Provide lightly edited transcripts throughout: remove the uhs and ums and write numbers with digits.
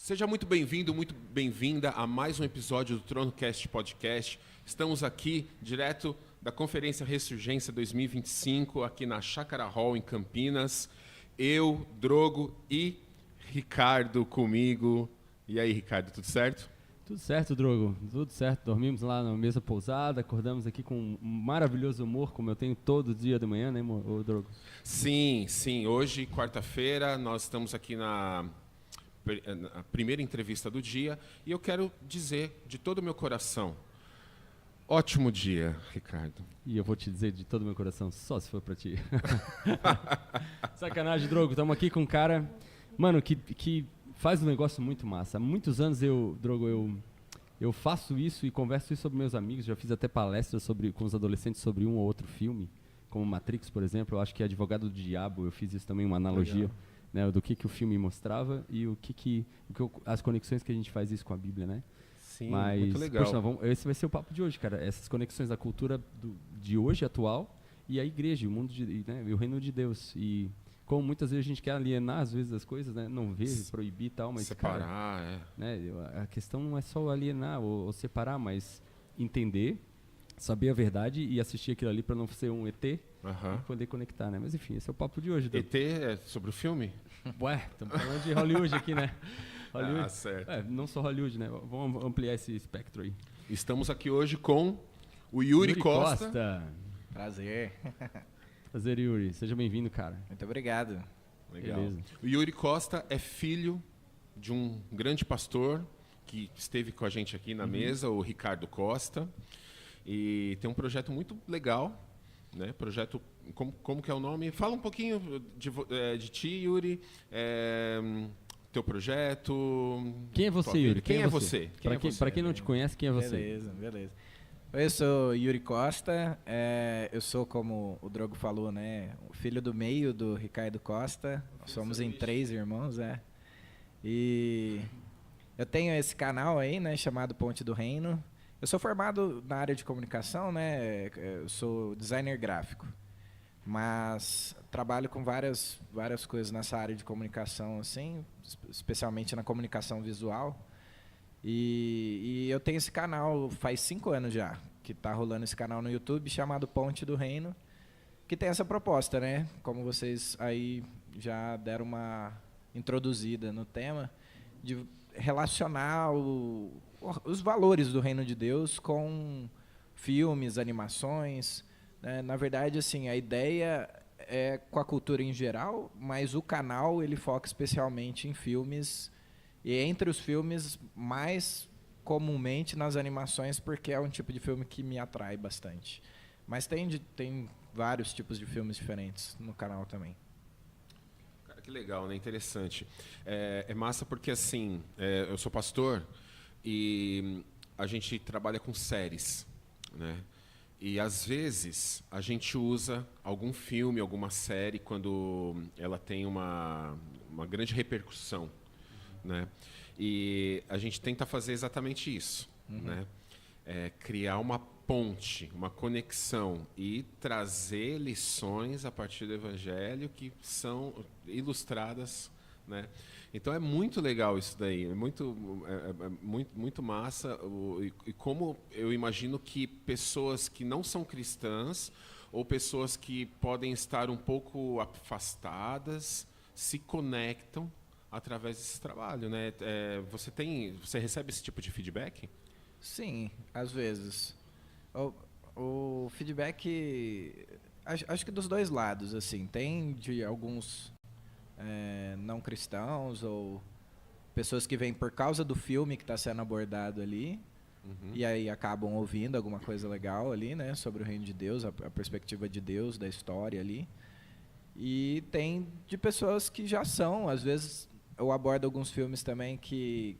Seja muito bem-vindo, muito bem-vinda a mais um episódio do TronoCast Podcast. Estamos aqui direto da Conferência Ressurgência 2025, aqui na Chácara Hall, em Campinas. Eu, Drogo e Ricardo comigo. E aí, Ricardo, tudo certo? Tudo certo, Drogo. Tudo certo. Dormimos lá na mesa pousada, acordamos aqui com um maravilhoso humor, como eu tenho todo dia de manhã, né, Drogo? Sim. Hoje, quarta-feira, nós estamos aqui na primeira entrevista do dia e eu quero dizer de todo o meu coração, ótimo dia, Ricardo. E eu vou te dizer de todo o meu coração, só se for pra ti. Sacanagem, Drogo. Estamos aqui com um cara, mano, que faz um negócio muito massa. Há muitos anos Drogo, eu faço isso e converso isso sobre meus amigos. Já fiz até palestras com os adolescentes sobre um ou outro filme, como Matrix, por exemplo. Eu acho que Advogado do Diabo, eu fiz isso também, uma analogia. Né, do que o filme mostrava e as conexões que a gente faz isso com a Bíblia, né? Sim, mas, muito legal. Poxa, esse vai ser o papo de hoje, cara. Essas conexões da cultura de hoje, atual, e a igreja, o mundo né, e o reino de Deus. E como muitas vezes a gente quer alienar, às vezes, as coisas, né? Não ver, proibir e tal, mas, separar, cara, né, a questão não é só alienar ou separar, mas entender, saber a verdade e assistir aquilo ali para não ser um ET e poder conectar, né? Mas enfim, esse é o papo de hoje. ET é sobre o filme? Ué, estamos falando de Hollywood aqui, né? Hollywood. Ah, certo. Não só Hollywood, né? Vamos ampliar esse espectro aí. Estamos aqui hoje com o Yuri Costa. Prazer. Prazer, Yuri. Seja bem-vindo, cara. Muito obrigado. Legal. Beleza. O Yuri Costa é filho de um grande pastor que esteve com a gente aqui na mesa, o Ricardo Costa. E tem um projeto muito legal, né? Projeto, como que é o nome? Fala um pouquinho de ti, Yuri, teu projeto. Quem é você, Yuri? Quem é você? Para quem não te conhece, quem é você? Beleza. Eu sou Yuri Costa, eu sou, como o Drogo falou, né, o filho do meio do Ricardo Costa. Somos em 3 irmãos, E eu tenho esse canal aí, né, chamado Ponte do Reino. Eu sou formado na área de comunicação, né? Eu sou designer gráfico, mas trabalho com várias coisas nessa área de comunicação, assim, especialmente na comunicação visual. E eu tenho esse canal faz 5 anos já, que está rolando esse canal no YouTube chamado Ponte do Reino, que tem essa proposta, né? Como vocês aí já deram uma introduzida no tema, de relacionar os valores do reino de Deus com filmes, animações, né? Na verdade, assim, a ideia é com a cultura em geral, mas o canal ele foca especialmente em filmes, e entre os filmes mais comumente nas animações, porque é um tipo de filme que me atrai bastante. Mas tem vários tipos de filmes diferentes no canal também. Que legal, né? Interessante. É massa porque, assim, eu sou pastor e a gente trabalha com séries, né? E, às vezes, a gente usa algum filme, alguma série, quando ela tem uma grande repercussão, né? E a gente tenta fazer exatamente isso, né? Criar uma ponte, uma conexão e trazer lições a partir do Evangelho que são ilustradas, né? Então é muito legal isso daí, é muito massa. E como eu imagino que pessoas que não são cristãs ou pessoas que podem estar um pouco afastadas se conectam através desse trabalho, né? Você recebe esse tipo de feedback? Sim, às vezes. O feedback, acho que dos dois lados, assim, tem de alguns não cristãos ou pessoas que vêm por causa do filme que está sendo abordado ali, e aí acabam ouvindo alguma coisa legal ali, né, sobre o reino de Deus, a perspectiva de Deus, da história ali. E tem de pessoas que já são, às vezes eu abordo alguns filmes também que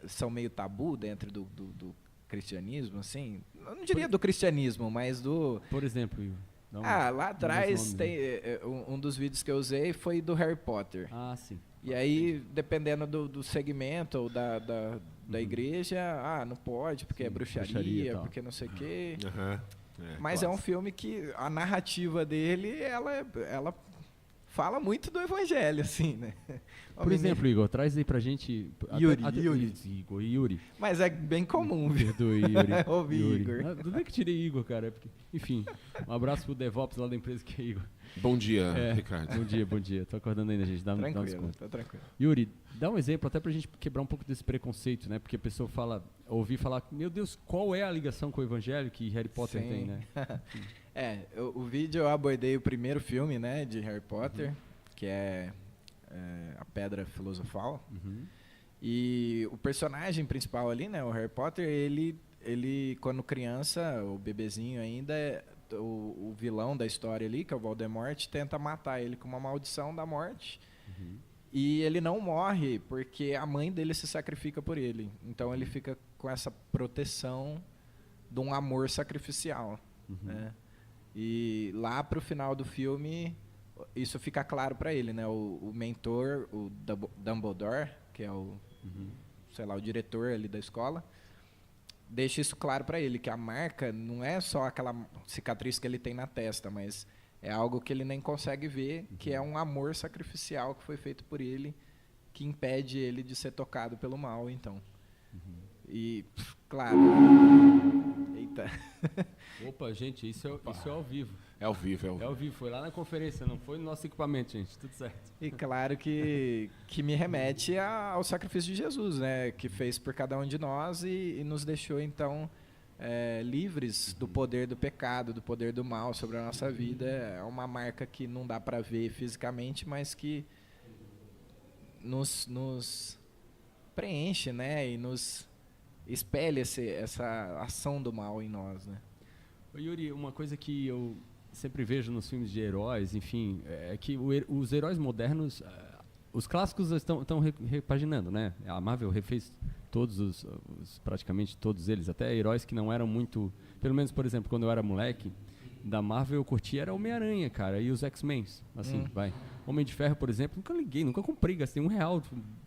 são meio tabu dentro do cristianismo, assim, eu não diria do cristianismo, mas do... Por exemplo, lá atrás tem um dos vídeos que eu usei foi do Harry Potter. Ah, sim. E aí, dependendo do segmento ou da igreja, não pode, porque sim, é bruxaria porque não sei o quê. Mas claro, é um filme que a narrativa dele, ela fala muito do evangelho, assim, né? Por exemplo, Igor, traz aí pra gente... Yuri. Mas é bem comum, viu? Perdoe, Yuri. Ouvi, Igor. Tudo bem que tirei Igor, cara. Porque, enfim, um abraço pro DevOps lá da empresa que é Igor. Bom dia, Ricardo. Bom dia. Tô acordando ainda, gente. Dá um desconto. Tá tranquilo. Yuri, dá um exemplo até pra gente quebrar um pouco desse preconceito, né? Porque a pessoa ouvi falar, meu Deus, qual é a ligação com o evangelho que Harry Potter tem, né? O vídeo eu abordei o primeiro filme, né, de Harry Potter, que é A Pedra Filosofal. E o personagem principal ali, né, o Harry Potter, ele quando criança, o bebezinho ainda, o vilão da história ali, que é o Voldemort, tenta matar ele com uma maldição da morte. E ele não morre porque a mãe dele se sacrifica por ele. Então ele fica com essa proteção de um amor sacrificial, né? E lá pro final do filme, isso fica claro para ele, né? O mentor, o Dumbledore, que é o diretor ali da escola, deixa isso claro para ele, que a marca não é só aquela cicatriz que ele tem na testa, mas é algo que ele nem consegue ver, que é um amor sacrificial que foi feito por ele, que impede ele de ser tocado pelo mal, então. E, claro... Eita. Opa, gente, isso é ao vivo. É ao vivo. É ao vivo, foi lá na conferência, não foi no nosso equipamento, gente, tudo certo. E claro que me remete ao sacrifício de Jesus, né? Que fez por cada um de nós e nos deixou, então, livres do poder do pecado, do poder do mal sobre a nossa vida. É uma marca que não dá para ver fisicamente, mas que nos preenche, né? E nos espelha essa ação do mal em nós, né? Ô Yuri, uma coisa que eu sempre vejo nos filmes de heróis, enfim, é que os heróis modernos, os clássicos estão repaginando, né? A Marvel refez praticamente todos eles, até heróis que não eram muito, pelo menos, por exemplo, quando eu era moleque, da Marvel eu curtia era Homem-Aranha, cara, e os X-Men, assim, vai. Homem de Ferro, por exemplo, nunca liguei, nunca comprei, gastei R$1,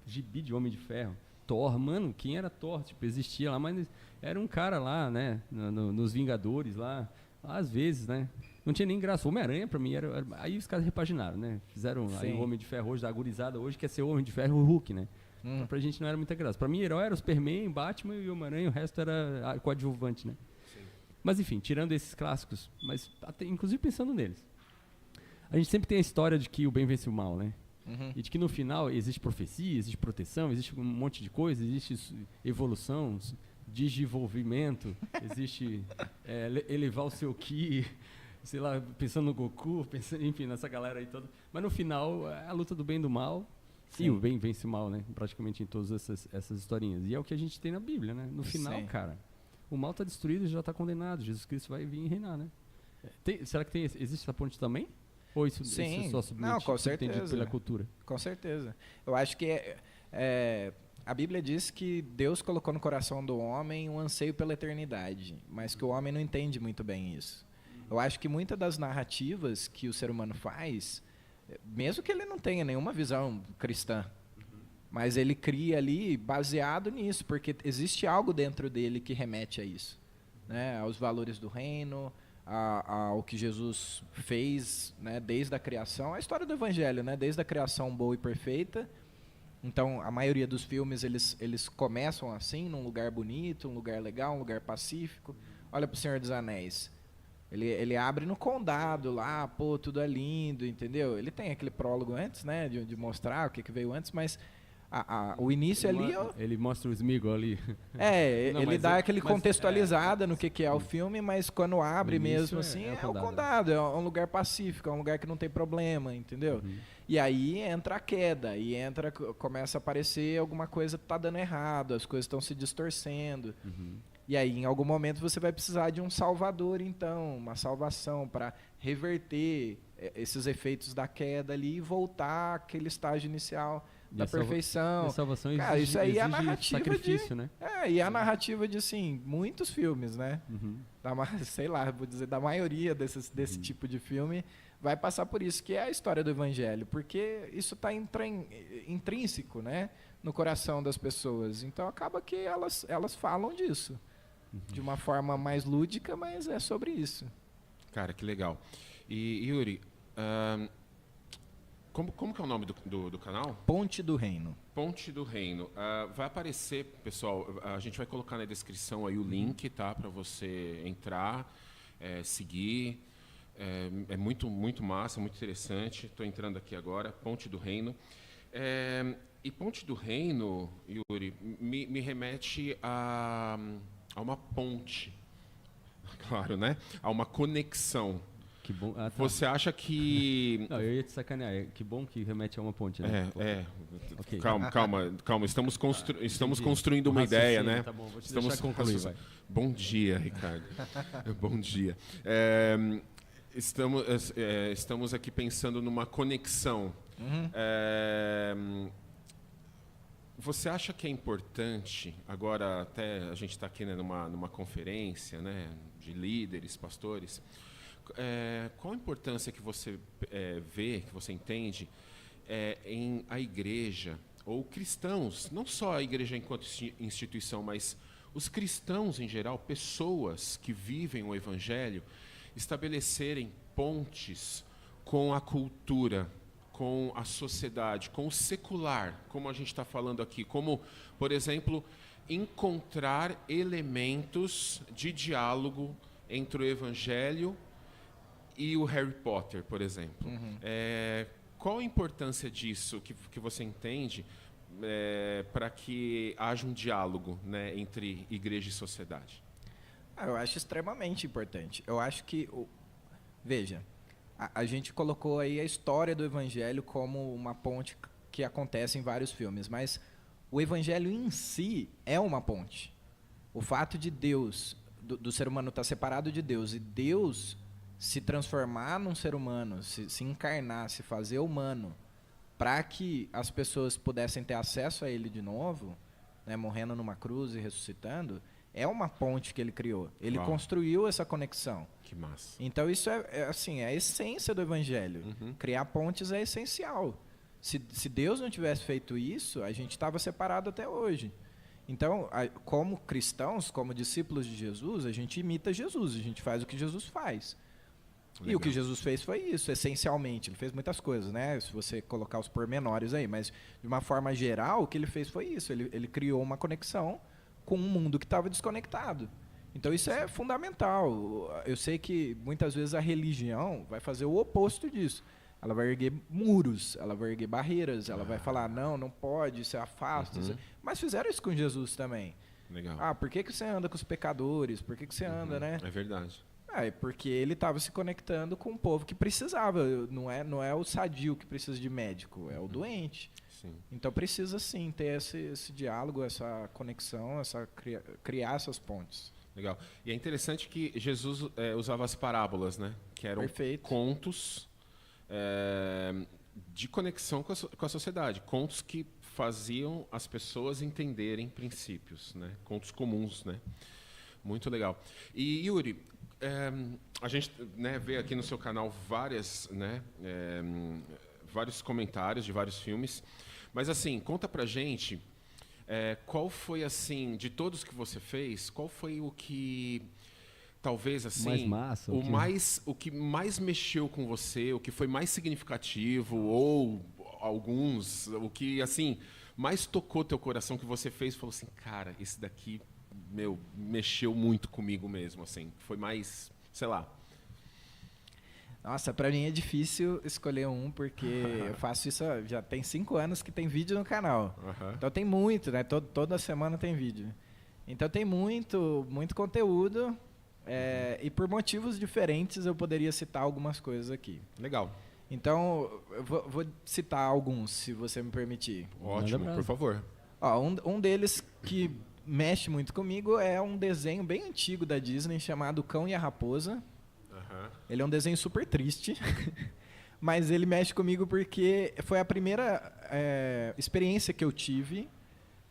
gibi de Homem de Ferro. Thor, mano, quem era Thor? Tipo, existia lá, mas era um cara lá, né, nos Vingadores lá, às vezes, né, não tinha nem graça. Homem-Aranha, pra mim, era aí os caras repaginaram, né, fizeram aí o Homem de Ferro hoje, da gurizada hoje, quer ser o Homem de Ferro e o Hulk, né, então pra gente não era muita graça. Pra mim, herói era o Superman, Batman e o Homem-Aranha, o resto era coadjuvante, né. Sim. Mas, enfim, tirando esses clássicos, mas até, inclusive pensando neles, a gente sempre tem a história de que o bem vence o mal, né. E de que no final existe profecia, existe proteção, existe um monte de coisa, existe evolução, desenvolvimento, existe elevar o seu ki, sei lá, pensando no Goku, enfim, nessa galera aí toda. Mas no final, é a luta do bem e do mal. Sim. E o bem vence o mal, né? Praticamente em todas essas historinhas. E é o que a gente tem na Bíblia, né? No final, cara, o mal está destruído e já está condenado. Jesus Cristo vai vir e reinar, né? Será que existe essa ponte também? Ou isso é só entendido pela cultura? Com certeza. Eu acho que a Bíblia diz que Deus colocou no coração do homem um anseio pela eternidade, mas que o homem não entende muito bem isso. Eu acho que muitas das narrativas que o ser humano faz, mesmo que ele não tenha nenhuma visão cristã, mas ele cria ali baseado nisso, porque existe algo dentro dele que remete a isso, né? Aos valores do reino, ao que Jesus fez, né, desde a criação, a história do Evangelho, né, desde a criação boa e perfeita. Então, a maioria dos filmes, eles começam assim, num lugar bonito, um lugar legal, um lugar pacífico. Olha para o Senhor dos Anéis. Ele abre no condado lá, pô, tudo é lindo, entendeu? Ele tem aquele prólogo antes, né, de mostrar o que veio antes, mas o início ele mostra o Sméagol ali. Ele dá aquele contextualizada no que é o filme, mas quando abre mesmo assim, é o condado, é um lugar pacífico, é um lugar que não tem problema, entendeu? E aí entra a queda, e começa a aparecer alguma coisa que tá dando errado, as coisas estão se distorcendo. E aí, em algum momento, você vai precisar de um salvador, então, uma salvação para reverter esses efeitos da queda ali e voltar àquele estágio inicial da perfeição. A salvação cara, isso aí é a narrativa sacrifício, né? E a narrativa de, assim, muitos filmes, né? Sei lá, vou dizer, da maioria desse tipo de filme, vai passar por isso, que é a história do Evangelho, porque isso está intrínseco, né, no coração das pessoas. Então, acaba que elas falam disso, de uma forma mais lúdica, mas é sobre isso. Cara, que legal. E, Yuri, Como que é o nome do canal? Ponte do Reino. Ponte do Reino. Vai aparecer, pessoal, a gente vai colocar na descrição aí o link, tá? Para você entrar, seguir. É muito, muito massa, muito interessante. Estou entrando aqui agora, Ponte do Reino. E Ponte do Reino, Yuri, me remete a uma ponte, claro, né? A uma conexão. Que bom. Ah, tá. Você acha que... Não, eu ia te sacanear. Que bom que remete a uma ponte, né? Okay. Calma. Estamos construindo uma ideia, né? Tá bom, vou te deixar concluir, vai. Bom dia, Ricardo. Bom dia. Estamos aqui pensando numa conexão. Você acha que é importante, agora até a gente está aqui, né, numa conferência, né, de líderes, pastores, qual a importância que você vê, que você entende, em a igreja, ou cristãos, não só a igreja enquanto instituição, mas os cristãos em geral, pessoas que vivem o evangelho, estabelecerem pontes com a cultura, com a sociedade, com o secular, como a gente está falando aqui, como, por exemplo, encontrar elementos de diálogo entre o evangelho e o Harry Potter, por exemplo. Qual a importância disso que você entende para que haja um diálogo, né, entre igreja e sociedade? Eu acho extremamente importante. Eu acho que, veja, a gente colocou aí a história do Evangelho como uma ponte que acontece em vários filmes, mas o Evangelho em si é uma ponte. O fato de Deus, do ser humano estar separado de Deus, e Deus se transformar num ser humano, se encarnar, se fazer humano, para que as pessoas pudessem ter acesso a Ele de novo, né, morrendo numa cruz e ressuscitando, é uma ponte que Ele criou. Ele construiu essa conexão. Que massa. Então isso assim, é a essência do Evangelho. Criar pontes é essencial. Se Deus não tivesse feito isso, a gente estava separado até hoje. Então, como cristãos, como discípulos de Jesus, a gente imita Jesus, a gente faz o que Jesus faz. Legal. E o que Jesus fez foi isso, essencialmente. Ele fez muitas coisas, né? Se você colocar os pormenores aí, mas de uma forma geral, o que ele fez foi isso. Ele criou uma conexão com um mundo que estava desconectado. Então isso é fundamental. Eu sei que muitas vezes a religião vai fazer o oposto disso. Ela vai erguer muros, ela vai erguer barreiras, ela vai falar, não pode, você afasta. Mas fizeram isso com Jesus também. Legal. Por que você anda com os pecadores? Por que você anda, né? É verdade. Porque ele estava se conectando com um povo que precisava. Não é o sadio que precisa de médico, é o doente. Sim. Então precisa sim ter esse diálogo, essa conexão, criar essas pontes. Legal. E é interessante que Jesus usava as parábolas, né? Que eram contos de conexão com a sociedade. Contos que faziam as pessoas entenderem princípios, né? Contos comuns, né? Muito legal. E Yuri, a gente, né, vê aqui no seu canal vários comentários de vários filmes, mas assim, conta pra gente qual foi, assim, de todos que você fez, qual foi o que talvez assim mais massa, o que mais mexeu com você, o que foi mais significativo, ou alguns, o que assim mais tocou teu coração, que você fez e falou assim, cara, esse daqui mexeu muito comigo mesmo, assim. Foi mais, sei lá. Nossa, pra mim é difícil escolher um, porque eu faço isso, já tem 5 anos que tem vídeo no canal. Então tem muito, né? Toda semana tem vídeo. Então tem muito conteúdo, e por motivos diferentes eu poderia citar algumas coisas aqui. Legal. Então, eu vou citar alguns, se você me permitir. Ótimo, por favor. Um deles que mexe muito comigo é um desenho bem antigo da Disney chamado Cão e a Raposa. Ele é um desenho super triste, mas ele mexe comigo porque foi a primeira experiência que eu tive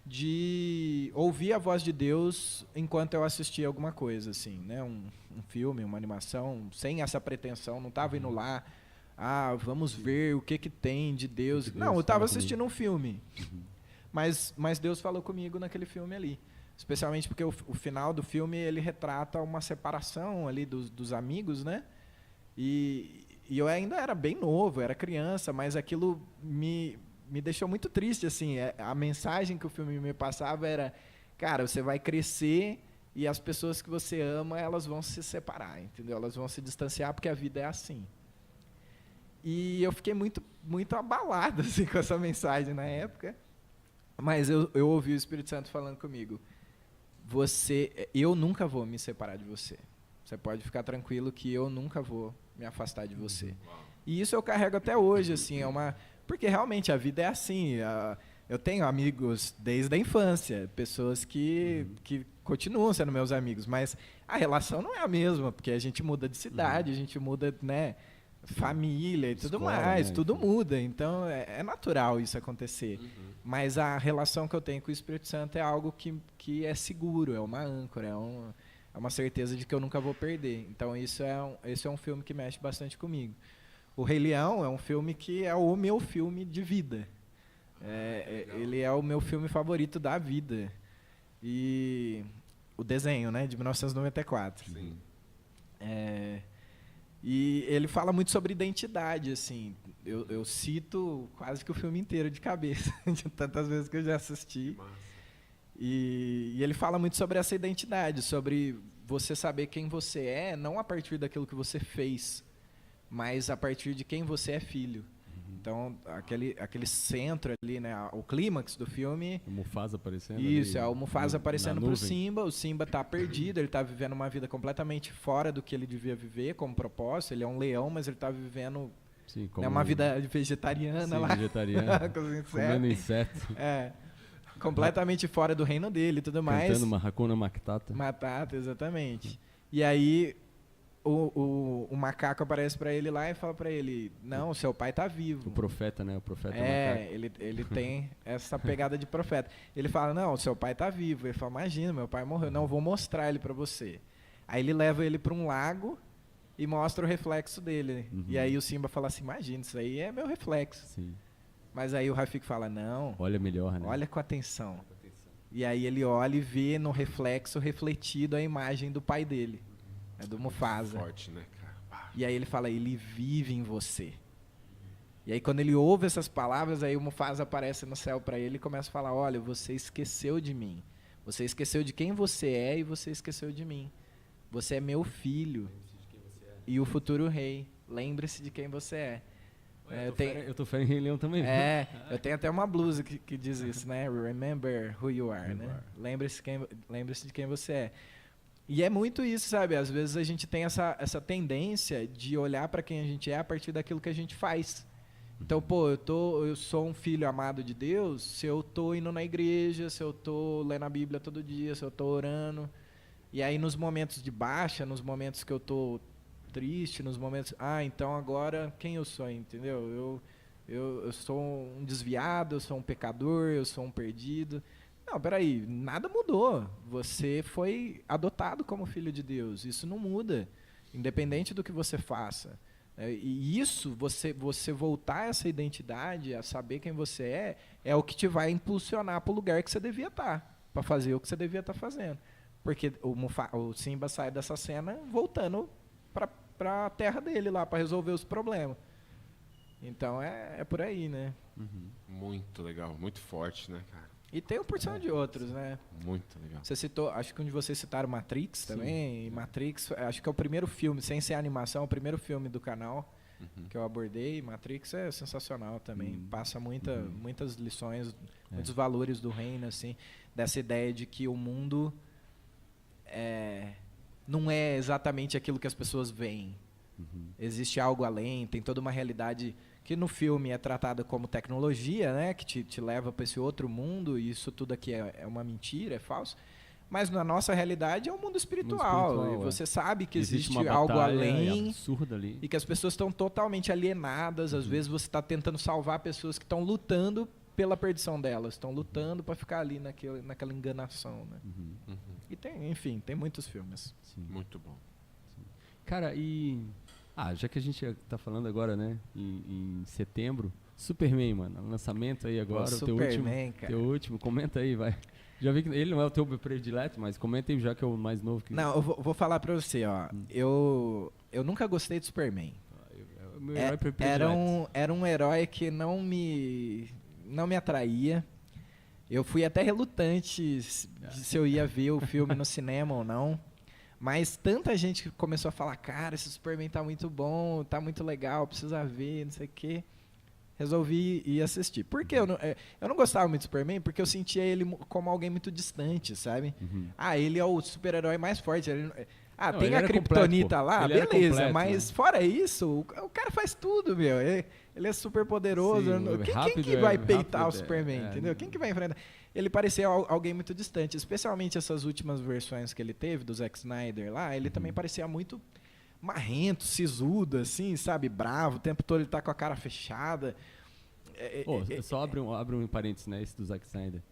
de ouvir a voz de Deus enquanto eu assistia alguma coisa, assim, né? Um filme, uma animação, sem essa pretensão, não estava indo lá, vamos ver o que tem de Deus. Não, eu estava assistindo um filme. Mas Deus falou comigo naquele filme ali. Especialmente porque o final do filme ele retrata uma separação ali dos amigos, né? E eu ainda era bem novo, era criança, mas aquilo me deixou muito triste, assim. A mensagem que o filme me passava era, cara, você vai crescer e as pessoas que você ama, elas vão se separar, entendeu? Elas vão se distanciar porque a vida é assim. E eu fiquei muito, muito abalado assim, com essa mensagem na época. Mas eu ouvi o Espírito Santo falando comigo. Eu nunca vou me separar de você. Você pode ficar tranquilo que eu nunca vou me afastar de você. E isso eu carrego até hoje, assim, porque realmente a vida é assim. Eu tenho amigos desde a infância, pessoas que continuam sendo meus amigos, mas a relação não é a mesma, porque a gente muda de cidade, a gente muda, né, família e tudo mais, né? Tudo muda, então é natural isso acontecer. Mas a relação que eu tenho com o Espírito Santo é algo que é seguro, é uma âncora, é uma certeza de que eu nunca vou perder. Então esse é um filme que mexe bastante comigo. O Rei Leão é um filme que é o meu filme de vida. Ele é o meu filme favorito da vida. E o desenho, né, de 1994. Sim. E ele fala muito sobre identidade, assim. Eu cito quase que o filme inteiro de cabeça, de tantas vezes que eu já assisti. E ele fala muito sobre essa identidade, sobre você saber quem você é, não a partir daquilo que você fez, mas a partir de quem você é filho. Então, aquele centro ali, né, o clímax do filme... O Mufasa aparecendo. Isso, ali, é o Mufasa aparecendo pro Simba. O Simba tá perdido, ele tá vivendo uma vida completamente fora do que ele devia viver como propósito. Ele é um leão, mas ele tá vivendo uma vida vegetariana lá. Vegetariana, comendo inseto. Completamente fora do reino dele e tudo mais. Cantando uma Hakuna Matata. Matata, exatamente. E aí... O macaco aparece para ele lá e fala para ele, não, seu pai tá vivo. O profeta, né? O profeta macaco. Ele tem essa pegada de profeta. Ele fala, não, seu pai tá vivo. Ele fala, imagina, meu pai morreu. Não, vou mostrar ele para você. Aí ele leva ele para um lago e mostra o reflexo dele. E aí o Simba fala assim, imagina, isso aí é meu reflexo. Sim. Mas aí o Rafiki fala, não. Olha melhor, né? Olha com atenção. E aí ele olha e vê no reflexo refletido a imagem do pai dele. Do Mufasa. Forte, né, cara? E aí ele fala, ele vive em você. E aí quando ele ouve essas palavras, aí o Mufasa aparece no céu para ele e começa a falar, olha, você esqueceu de mim. Você esqueceu de quem você é e você esqueceu de mim. Você é meu filho. E o futuro rei. Lembre-se de quem você é. Eu tô fé em Rei Leão também. Eu tenho até uma blusa que diz isso, né? Remember who you are, né? Lembre-se de quem você é. E é muito isso, sabe? Às vezes a gente tem essa tendência de olhar para quem a gente é a partir daquilo que a gente faz. Então, eu sou um filho amado de Deus se eu tô indo na igreja, se eu tô lendo a Bíblia todo dia, se eu tô orando. E aí nos momentos de baixa, nos momentos que eu tô triste, nos momentos... então agora quem eu sou, entendeu? Eu sou um desviado, eu sou um pecador, eu sou um perdido... Não, peraí, nada mudou. Você foi adotado como filho de Deus. Isso não muda, independente do que você faça. E isso, você voltar a essa identidade, a saber quem você é o que te vai impulsionar para o lugar que você devia estar, para fazer o que você devia estar fazendo. Porque o Simba sai dessa cena voltando para a terra dele lá, para resolver os problemas. Então é por aí, né? Muito legal, muito forte, né, cara? E tem uma porção de outros, né? Muito legal. Você citou, acho que um de vocês citaram Matrix também. Matrix, acho que é o primeiro filme, sem ser animação, o primeiro filme do canal que eu abordei. Matrix é sensacional também. Passa muitas lições, muitos valores do reino, assim, dessa ideia de que o mundo não é exatamente aquilo que as pessoas veem. Existe algo além, tem toda uma realidade que no filme é tratada como tecnologia, né, que te leva para esse outro mundo, e isso tudo aqui é uma mentira, é falso. Mas na nossa realidade é um mundo espiritual. E você sabe que existe algo além absurda ali. E que as pessoas estão totalmente alienadas. Às vezes você está tentando salvar pessoas que estão lutando pela perdição delas, estão lutando para ficar ali naquela enganação. Né? E tem muitos filmes. Sim. Muito bom. Sim. Cara, já que a gente tá falando agora, né, em setembro, Superman, mano, lançamento aí agora, teu último, comenta aí, vai. Já vi que ele não é o teu predileto, mas comenta aí já que é o mais novo. Não, eu vou falar pra você, ó, eu nunca gostei de Superman. meu herói predileto. Era um herói que não me atraía. Eu fui até relutante se eu ia ver o filme no cinema ou não. Mas tanta gente começou a falar, cara, esse Superman tá muito bom, tá muito legal, precisa ver, não sei o quê. Resolvi ir assistir. Por que eu não gostava muito do Superman? Porque eu sentia ele como alguém muito distante, sabe? Ele é o super-herói mais forte. Não, tem ele a era Kryptonita completo, lá, ele era beleza. completo, Mas né? fora isso, o cara faz tudo, meu. Ele é super poderoso. Sim, Quem rápido, que vai é peitar o rápido, Superman, entendeu? Quem que vai enfrentar? Ele parecia alguém muito distante, especialmente essas últimas versões que ele teve, do Zack Snyder lá. Ele também parecia muito marrento, sisudo, assim, sabe? Bravo. O tempo todo ele tá com a cara fechada. Só abre um parênteses, né? Esse do Zack Snyder.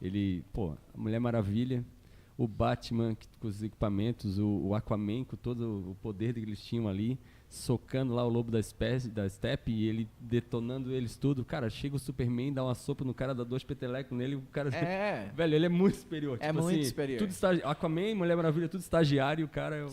Ele, a Mulher Maravilha, o Batman com os equipamentos, o Aquaman com todo o poder que eles tinham ali, socando lá o lobo da Steppe e ele detonando eles tudo. Cara, chega o Superman, dá uma sopa no cara, dá 2 petelecos nele, o cara... Velho, ele é muito superior. É muito superior. Tudo Aquaman, Mulher Maravilha, tudo estagiário, o cara é o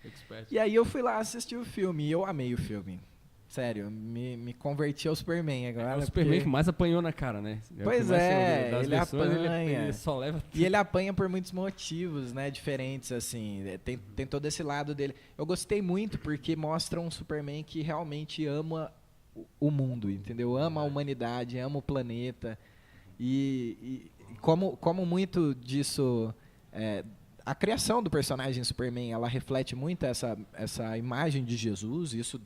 expert. E aí eu fui lá assistir o filme e eu amei o filme. Sério, me converti ao Superman agora. É o Superman que mais apanhou na cara, né? Pois é, ele apanha. Ele só leva... E ele apanha por muitos motivos, né, diferentes, assim. Tem todo esse lado dele. Eu gostei muito porque mostra um Superman que realmente ama o mundo, entendeu? Ama a humanidade, ama o planeta. E como muito disso... a criação do personagem Superman, ela reflete muito essa imagem de Jesus, isso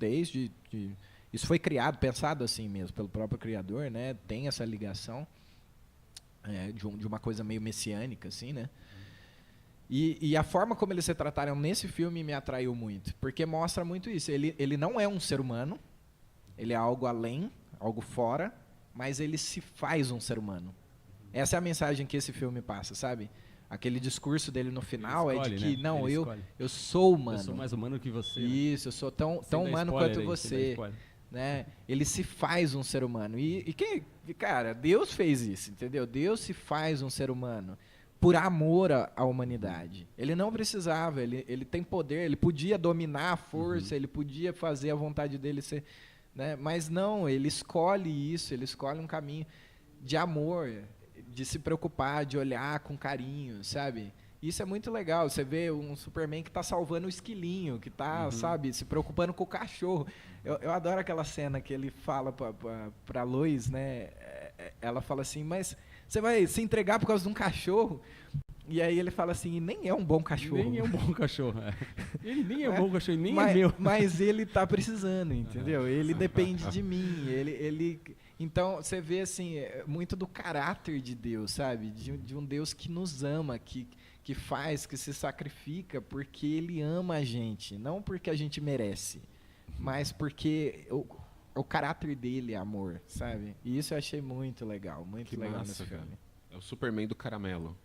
isso foi criado, pensado assim mesmo, pelo próprio criador, né? Tem essa ligação de uma coisa meio messiânica, assim, né? E a forma como eles se trataram nesse filme me atraiu muito, porque mostra muito isso. Ele não é um ser humano, ele é algo além, algo fora, mas ele se faz um ser humano. Essa é a mensagem que esse filme passa, sabe? Aquele discurso dele no final escolhe, é de que, né? não, eu escolhe. sou humano. Eu sou mais humano que você. Isso, eu sou tão humano quanto você. Né? Ele se faz um ser humano. Cara, Deus fez isso, entendeu? Deus se faz um ser humano por amor à humanidade. Ele não precisava, ele tem poder, ele podia dominar a força, ele podia fazer a vontade dele ser... Né? Mas não, ele escolhe isso, ele escolhe um caminho de amor, de se preocupar, de olhar com carinho, sabe? Isso é muito legal. Você vê um Superman que está salvando o esquilinho, que está, sabe, se preocupando com o cachorro. Eu adoro aquela cena que ele fala para Lois, né? Ela fala assim, mas você vai se entregar por causa de um cachorro? E aí ele fala assim, nem é um bom cachorro. Nem é um bom cachorro. Ele nem é um bom cachorro, nem é meu. Mas ele está precisando, entendeu? Ele depende de mim. Então, você vê assim, muito do caráter de Deus, sabe? De um Deus que nos ama, que faz, que se sacrifica porque ele ama a gente. Não porque a gente merece, mas porque o caráter dele é amor, sabe? E isso eu achei muito legal, muito legal nesse filme. É o Superman do caramelo.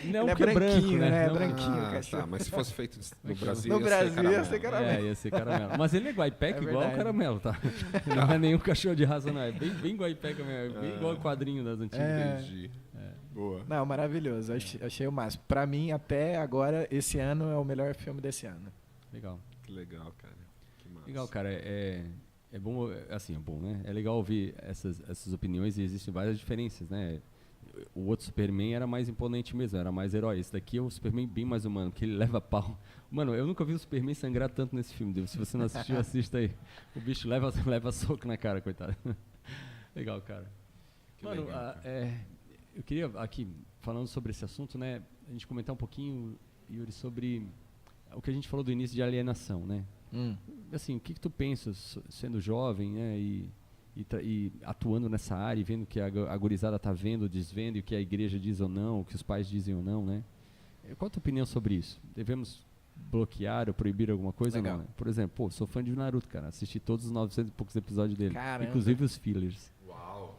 Não, ele é branquinho, branquinho, né? É Não, branquinho. Tá, mas se fosse feito no Brasil, No Brasil ia ser caramelo. caramelo. ia ser caramelo. Mas ele é guaipeca igual verdade. o caramelo, tá? Não é nenhum cachorro de raça, não. É bem guaipeca mesmo. É bem igual o quadrinho das antigas. Entendi. Boa. Não, maravilhoso. Achei o máximo. Pra mim, até agora, esse ano é o melhor filme desse ano. Legal. Que legal, cara. Que massa. Legal, cara. É bom, assim, é bom, né? É legal ouvir essas opiniões e existem várias diferenças, né? O outro Superman era mais imponente mesmo, era mais herói. Esse daqui é um Superman bem mais humano, porque ele leva pau. Mano, eu nunca vi o Superman sangrar tanto nesse filme. Deus. Se você não assistiu, assista aí. O bicho leva soco na cara, coitado. Legal, cara. Que Mano, legal, eu queria aqui, falando sobre esse assunto, né, a gente comentar um pouquinho, Yuri, sobre o que a gente falou do início de alienação, né? Assim, o que tu pensas, sendo jovem, né, e atuando nessa área, e vendo que a gurizada tá vendo, desvendo, e o que a igreja diz ou não, o que os pais dizem ou não, né? Qual a tua opinião sobre isso? Devemos bloquear ou proibir alguma coisa ou não? Né? Por exemplo, sou fã de Naruto, cara. Assisti todos os 900 e poucos episódios dele. Caramba. Inclusive os fillers. Uau.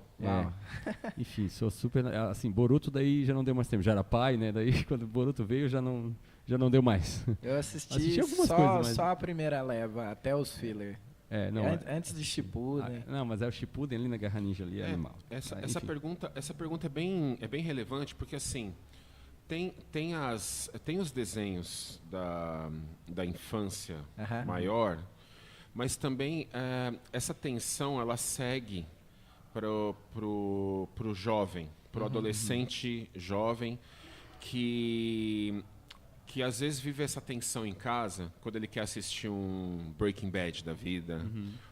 Enfim, sou super... Assim, Boruto daí já não deu mais tempo. Já era pai, né? Daí quando o Boruto veio já não deu mais. Eu assisti algumas coisas, mas... só a primeira leva, até os filler. Antes de Shippuden. Não, mas é o Shippuden ali na Guerra Ninja ali, é animal. Essa pergunta é bem relevante, porque assim, tem os desenhos da infância maior, mas também essa tensão ela segue pro jovem, pro adolescente jovem que às vezes vive essa tensão em casa quando ele quer assistir um Breaking Bad da vida,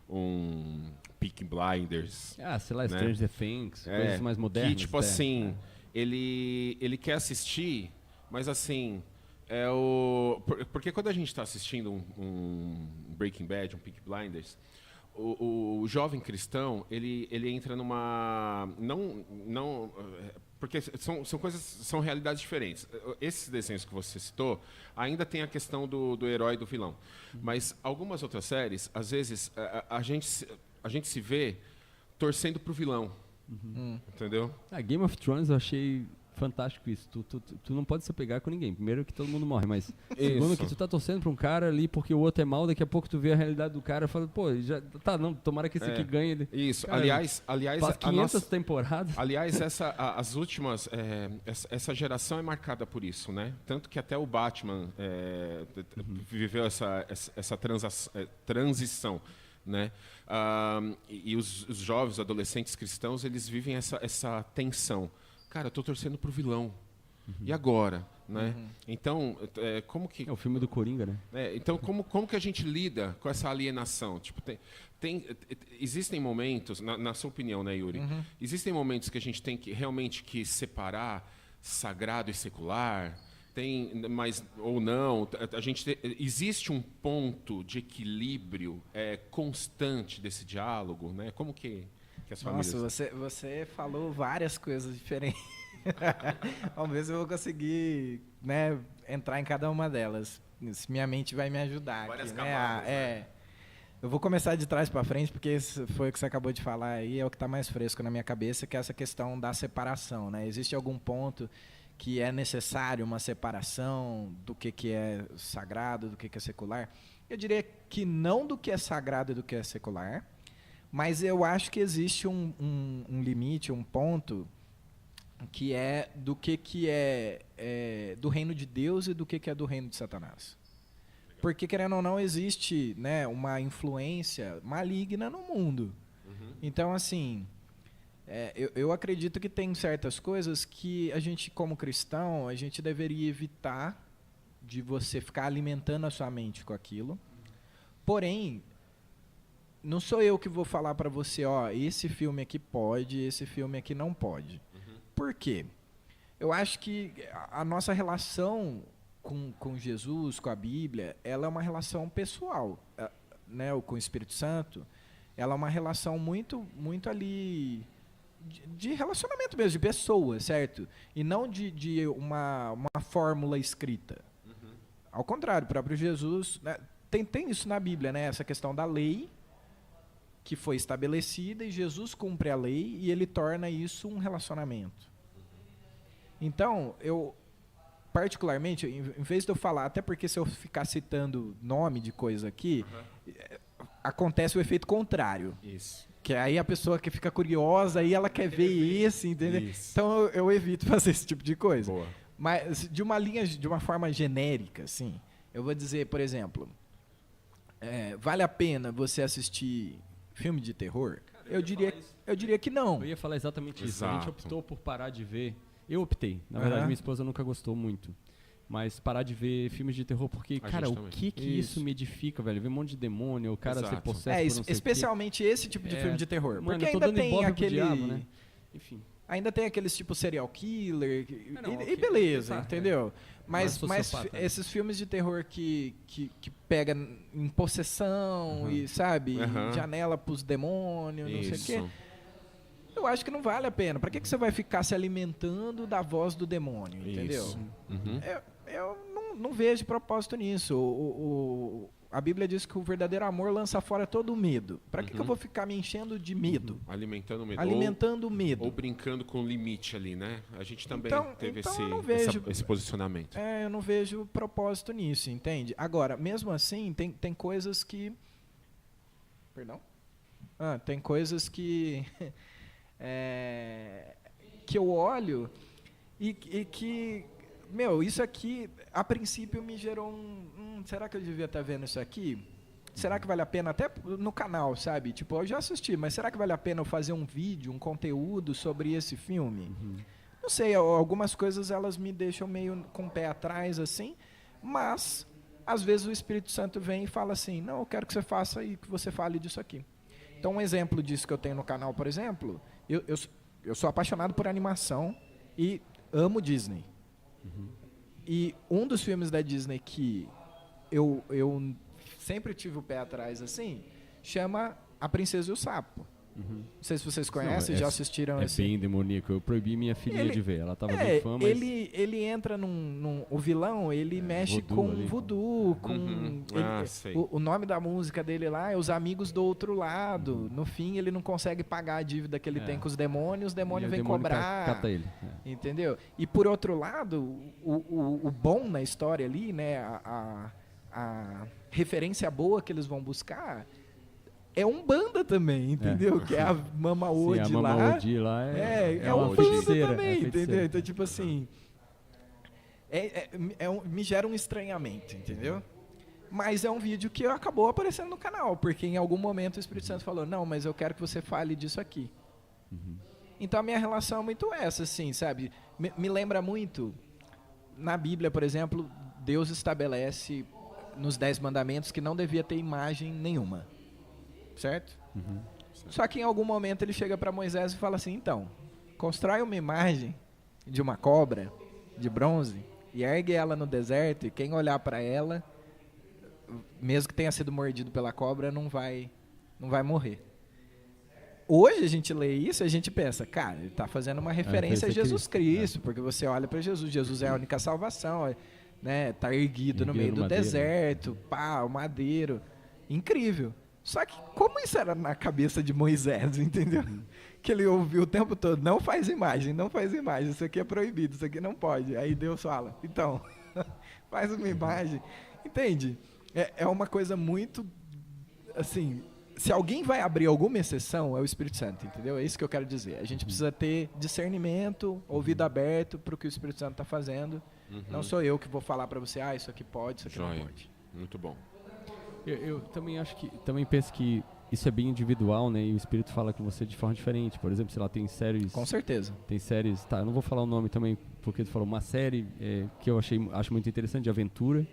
um Peaky Blinders. Sei lá, né? Stranger Things, coisas mais modernas. Que, tipo até. assim, ele quer assistir, mas assim, porque quando a gente está assistindo um Breaking Bad, um Peaky Blinders, o jovem cristão, ele entra numa... Não, porque são coisas, são realidades diferentes. Esses desenhos que você citou, ainda tem a questão do herói e do vilão. Mas algumas outras séries, às vezes, a gente se vê torcendo pro vilão. Entendeu? Game of Thrones eu achei fantástico isso. Tu não pode se apegar com ninguém. Primeiro que todo mundo morre, mas segundo que tu tá torcendo pra um cara ali porque o outro é mal, daqui a pouco tu vê a realidade do cara e fala, pô, já tá, não, tomara que esse aqui ganhe. Isso. Cara, aliás faz 500 temporadas. Aliás, as últimas, essa geração é marcada por isso, né? Tanto que até o Batman viveu essa transição, né? E os jovens, adolescentes cristãos, eles vivem essa tensão. Cara, eu tô torcendo pro vilão. E agora, né? Então, como que... É o filme do Coringa, né? Então, como que a gente lida com essa alienação? Tipo, existem momentos, na sua opinião, né, Yuri? Existem momentos que a gente tem que realmente separar sagrado e secular, mas ou não. Existe um ponto de equilíbrio constante desse diálogo, né? Como que as famílias... Nossa, você falou várias coisas diferentes. Vamos ver se eu vou conseguir, né, entrar em cada uma delas. Se minha mente vai me ajudar. Várias aqui, camadas, né? Eu vou começar de trás para frente, porque isso foi o que você acabou de falar aí, é o que está mais fresco na minha cabeça, que é essa questão da separação, né? Existe algum ponto que é necessário uma separação do que é sagrado, do que é secular? Eu diria que não do que é sagrado e do que é secular, mas eu acho que existe um limite, um ponto que é do que é do reino de Deus e do que é do reino de Satanás. Porque, querendo ou não, existe, né, uma influência maligna no mundo. Então, assim, eu acredito que tem certas coisas que a gente, como cristão, a gente deveria evitar de você ficar alimentando a sua mente com aquilo. Porém, não sou eu que vou falar para você, ó, esse filme aqui pode, esse filme aqui não pode. Por quê? Eu acho que a nossa relação com Jesus, com a Bíblia, ela é uma relação pessoal, né, com o Espírito Santo. Ela é uma relação muito, muito ali de relacionamento mesmo, de pessoas, certo? E não de uma fórmula escrita. Ao contrário, o próprio Jesus, né, tem isso na Bíblia, né, essa questão da lei que foi estabelecida e Jesus cumpre a lei e ele torna isso um relacionamento. Então, eu particularmente, em vez de eu falar, até porque se eu ficar citando nome de coisa aqui, acontece o efeito contrário. Isso. Que aí a pessoa que fica curiosa, aí ela quer ver esse, entendeu? Isso. Então eu evito fazer esse tipo de coisa. Boa. Mas de uma forma genérica, assim, eu vou dizer, por exemplo, vale a pena você assistir filme de terror? Cara, eu diria que não. Eu ia falar exatamente isso. A Exato. gente optou por parar de ver. Eu optei. Na verdade, minha esposa nunca gostou muito. Mas parar de ver filmes de terror, porque, cara, o que isso me edifica, velho? Ver um monte de demônio, o cara ser possesso por não sei especialmente esse tipo de filme de terror. Mano, porque eu tô ainda dando tem ibope pro aquele... diabo, né? Enfim. Ainda tem aqueles tipo serial killer, ok, e beleza, tá, entendeu? Mas sociopata, esses filmes de terror que pega em possessão e, sabe, janela pros demônios, não sei o quê. Eu acho que não vale a pena. Pra que você vai ficar se alimentando da voz do demônio, entendeu? Eu não vejo propósito nisso. A Bíblia diz que o verdadeiro amor lança fora todo o medo. Pra que eu vou ficar me enchendo de medo? Alimentando o medo. Alimentando o medo. Ou brincando com o limite ali, né? A gente também teve esse posicionamento. Eu não vejo propósito nisso, entende? Agora, mesmo assim, tem coisas que... Perdão? Tem coisas que... que eu olho e que... Meu, isso aqui, a princípio, me gerou será que eu devia estar vendo isso aqui? Será que vale a pena, até no canal, sabe? Tipo, eu já assisti, mas será que vale a pena eu fazer um vídeo, um conteúdo sobre esse filme? Não sei, algumas coisas elas me deixam meio com o pé atrás, assim, mas às vezes o Espírito Santo vem e fala assim, não, eu quero que você faça e que você fale disso aqui. Então, um exemplo disso que eu tenho no canal, por exemplo, eu sou apaixonado por animação e amo Disney. E um dos filmes da Disney que eu sempre tive o pé atrás, assim, chama A Princesa e o Sapo. Não sei se vocês conhecem, já assistiram esse. É bem demoníaco. Eu proibi minha filhinha de ver. Ela tava bem fã, mas... Ele entra o vilão, ele mexe com voodoo, com... O nome da música dele lá é Os Amigos do Outro Lado. No fim, ele não consegue pagar a dívida que ele tem com os demônios vêm cobrar. Cata ele. Entendeu? E por outro lado, o bom na história ali, né, a referência boa que eles vão buscar... É Umbanda também, entendeu? Que é a Mama Odi lá. Sim, a Mama Odi lá é Umbanda também, entendeu? Então, tipo assim, me gera um estranhamento, entendeu? Mas é um vídeo que acabou aparecendo no canal, porque em algum momento o Espírito Santo falou, não, mas eu quero que você fale disso aqui. Então, a minha relação é muito essa, assim, sabe? Me lembra muito, na Bíblia, por exemplo, Deus estabelece nos 10 mandamentos que não devia ter imagem nenhuma. Certo? Só que em algum momento ele chega para Moisés e fala assim, então, constrói uma imagem de uma cobra de bronze e ergue ela no deserto e quem olhar para ela, mesmo que tenha sido mordido pela cobra, não vai morrer. Hoje a gente lê isso e a gente pensa, cara, ele está fazendo uma referência a Jesus Cristo, porque você olha para Jesus, Jesus é a única salvação, né? Tá erguido no meio do madeiro, deserto, o madeiro, incrível. Só que como isso era na cabeça de Moisés, entendeu? Que ele ouviu o tempo todo, não faz imagem, isso aqui é proibido, isso aqui não pode. Aí Deus fala, então, faz uma imagem. Entende? É uma coisa muito, assim, se alguém vai abrir alguma exceção, é o Espírito Santo, entendeu? É isso que eu quero dizer. A gente precisa ter discernimento, ouvido aberto para o que o Espírito Santo está fazendo. Não sou eu que vou falar para você, isso aqui pode, isso aqui não pode. Muito bom. Eu também também penso que isso é bem individual, né? E o Espírito fala com você de forma diferente. Por exemplo, sei lá, tem séries... Com certeza. Tem séries... Tá, eu não vou falar o nome também, porque tu falou uma série que eu acho muito interessante, de aventura,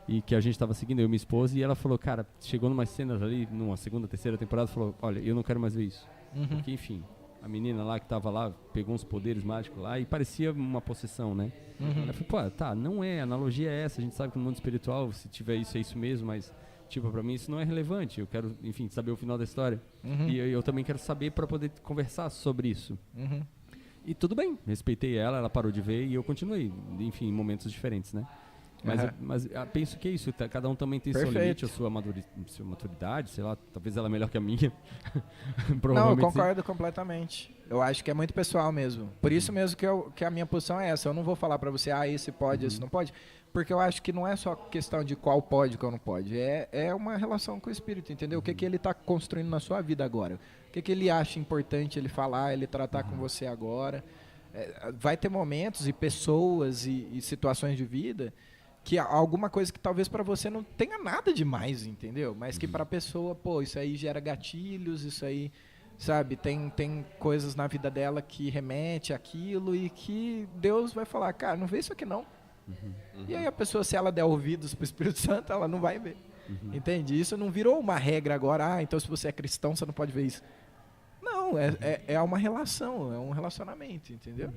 e que a gente estava seguindo, eu e minha esposa, e ela falou, cara, chegou numas cenas ali, numa segunda, terceira temporada, falou, olha, eu não quero mais ver isso. Porque, enfim, a menina lá que estava lá, pegou uns poderes mágicos lá, e parecia uma possessão, né? Ela falou, pô, não é, a analogia é essa, a gente sabe que no mundo espiritual, se tiver isso, é isso mesmo, mas... Tipo, pra mim isso não é relevante, eu quero, enfim, saber o final da história. E eu também quero saber para poder conversar sobre isso. E tudo bem, respeitei ela parou de ver e eu continuei, enfim, em momentos diferentes, né? Mas penso que é isso, cada um também tem seu limite, a sua maturidade, sei lá, talvez ela é melhor que a minha. Não, eu concordo completamente. Eu acho que é muito pessoal mesmo. Por isso mesmo que a minha posição é essa. Eu não vou falar pra você, esse pode, esse não pode. Porque eu acho que não é só questão de qual pode e qual não pode. É uma relação com o Espírito, entendeu? O que ele está construindo na sua vida agora. O que ele acha importante ele falar, ele tratar com você agora. Vai ter momentos e pessoas e situações de vida que alguma coisa que talvez para você não tenha nada demais, entendeu? Mas que para a pessoa, isso aí gera gatilhos, isso aí, sabe? Tem coisas na vida dela que remete àquilo e que Deus vai falar, cara, não vê isso aqui não. E aí a pessoa, se ela der ouvidos para o Espírito Santo, ela não vai ver. Entende? Isso não virou uma regra agora, então se você é cristão, você não pode ver isso. Não, é uma relação, é um relacionamento, entendeu?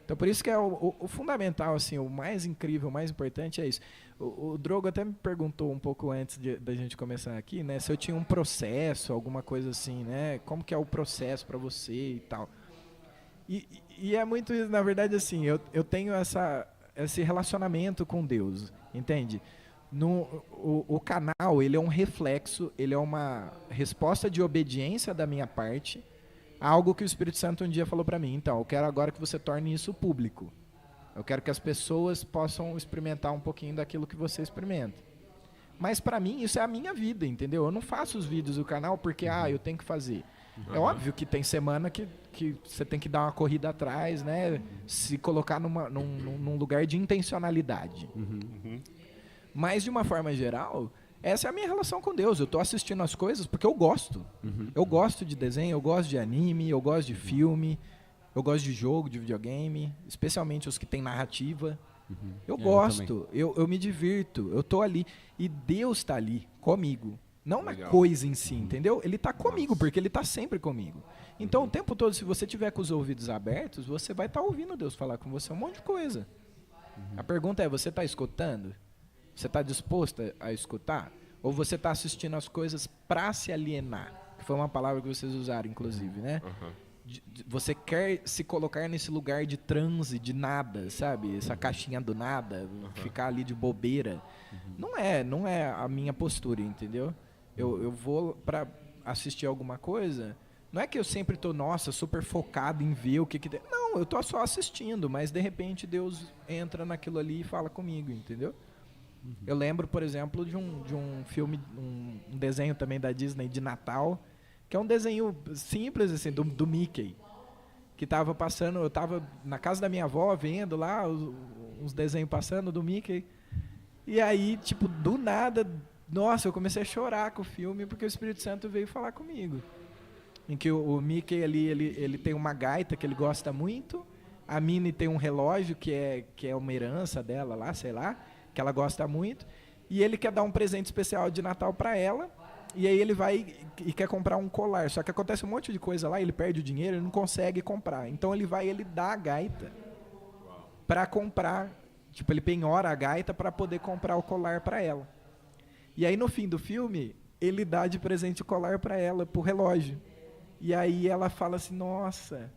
Então por isso que é o fundamental, assim, o mais incrível, o mais importante é isso. O Drogo até me perguntou um pouco antes da gente começar aqui, né, se eu tinha um processo, alguma coisa assim, né, como que é o processo para você e tal. E é muito isso, na verdade, assim, eu tenho esse relacionamento com Deus, entende? O canal, ele é um reflexo, ele é uma resposta de obediência da minha parte a algo que o Espírito Santo um dia falou para mim. Então, eu quero agora que você torne isso público. Eu quero que as pessoas possam experimentar um pouquinho daquilo que você experimenta. Mas para mim, isso é a minha vida, entendeu? Eu não faço os vídeos do canal porque, eu tenho que fazer. É óbvio que tem semana que você tem que dar uma corrida atrás, né? Se colocar num lugar de intencionalidade. Mas, de uma forma geral, Essa é a minha relação com Deus. Eu estou assistindo as coisas porque eu gosto. Eu gosto de desenho, eu gosto de anime, eu gosto de filme, eu gosto de jogo, de videogame, especialmente os que tem narrativa. Eu gosto, eu me divirto, eu tô ali. E Deus está ali comigo. Não na coisa em si, entendeu? Ele está comigo, porque ele está sempre comigo. Então, o tempo todo, se você tiver com os ouvidos abertos, você vai estar ouvindo Deus falar com você um monte de coisa. A pergunta é, você está escutando? Você está disposto a escutar? Ou você está assistindo as coisas para se alienar? Que foi uma palavra que vocês usaram, inclusive, né? Você quer se colocar nesse lugar de transe, de nada, sabe? Essa caixinha do nada, ficar ali de bobeira. Não é a minha postura, entendeu? Eu vou para assistir alguma coisa, não é que eu sempre estou, super focado em ver o que tem. Não, eu estou só assistindo, mas de repente Deus entra naquilo ali e fala comigo, entendeu? Eu lembro, por exemplo, de um filme, um desenho também da Disney de Natal, que é um desenho simples, assim, do Mickey, que estava passando, eu estava na casa da minha avó vendo lá uns desenhos passando do Mickey, e aí, tipo, do nada, eu comecei a chorar com o filme, porque o Espírito Santo veio falar comigo. Em que o Mickey ali, ele tem uma gaita que ele gosta muito, a Minnie tem um relógio que é uma herança dela lá, sei lá, que ela gosta muito, e ele quer dar um presente especial de Natal para ela, e aí ele vai e quer comprar um colar, só que acontece um monte de coisa lá, ele perde o dinheiro, ele não consegue comprar, então ele dá a gaita para comprar, tipo, ele penhora a gaita para poder comprar o colar para ela. E aí no fim do filme, ele dá de presente o colar para ela, pro relógio. E aí ela fala assim, nossa.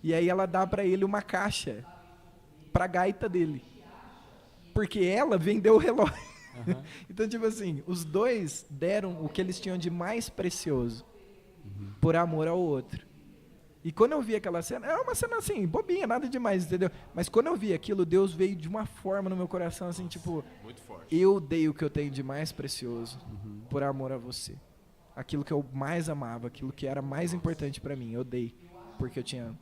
E aí ela dá para ele uma caixa pra gaita dele. Porque ela vendeu o relógio. Então, tipo assim, os dois deram o que eles tinham de mais precioso por amor ao outro. E quando eu vi aquela cena, era uma cena assim, bobinha, nada demais, entendeu? Mas quando eu vi aquilo, Deus veio de uma forma no meu coração, assim, tipo, muito forte. Eu dei o que eu tenho de mais precioso por amor a você. Aquilo que eu mais amava, aquilo que era mais importante pra mim, eu dei porque eu tinha.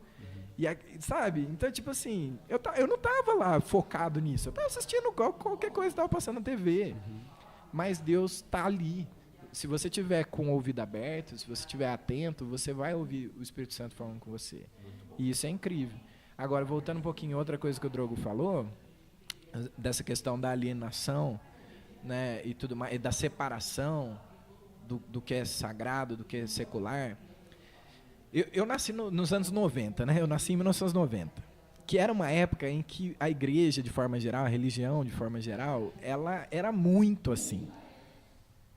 E sabe? Então, tipo assim, eu não tava lá focado nisso. Eu tava assistindo qualquer coisa que tava passando na TV. Mas Deus tá ali. Se você tiver com o ouvido aberto, se você estiver atento, você vai ouvir o Espírito Santo falando com você. E isso é incrível. Agora, voltando um pouquinho, outra coisa que o Drogo falou, dessa questão da alienação, né, e tudo mais, e da separação do que é sagrado, do que é secular. Eu nasci nos anos 90, né? Eu nasci em 1990, que era uma época em que a igreja, de forma geral, a religião, de forma geral, ela era muito assim.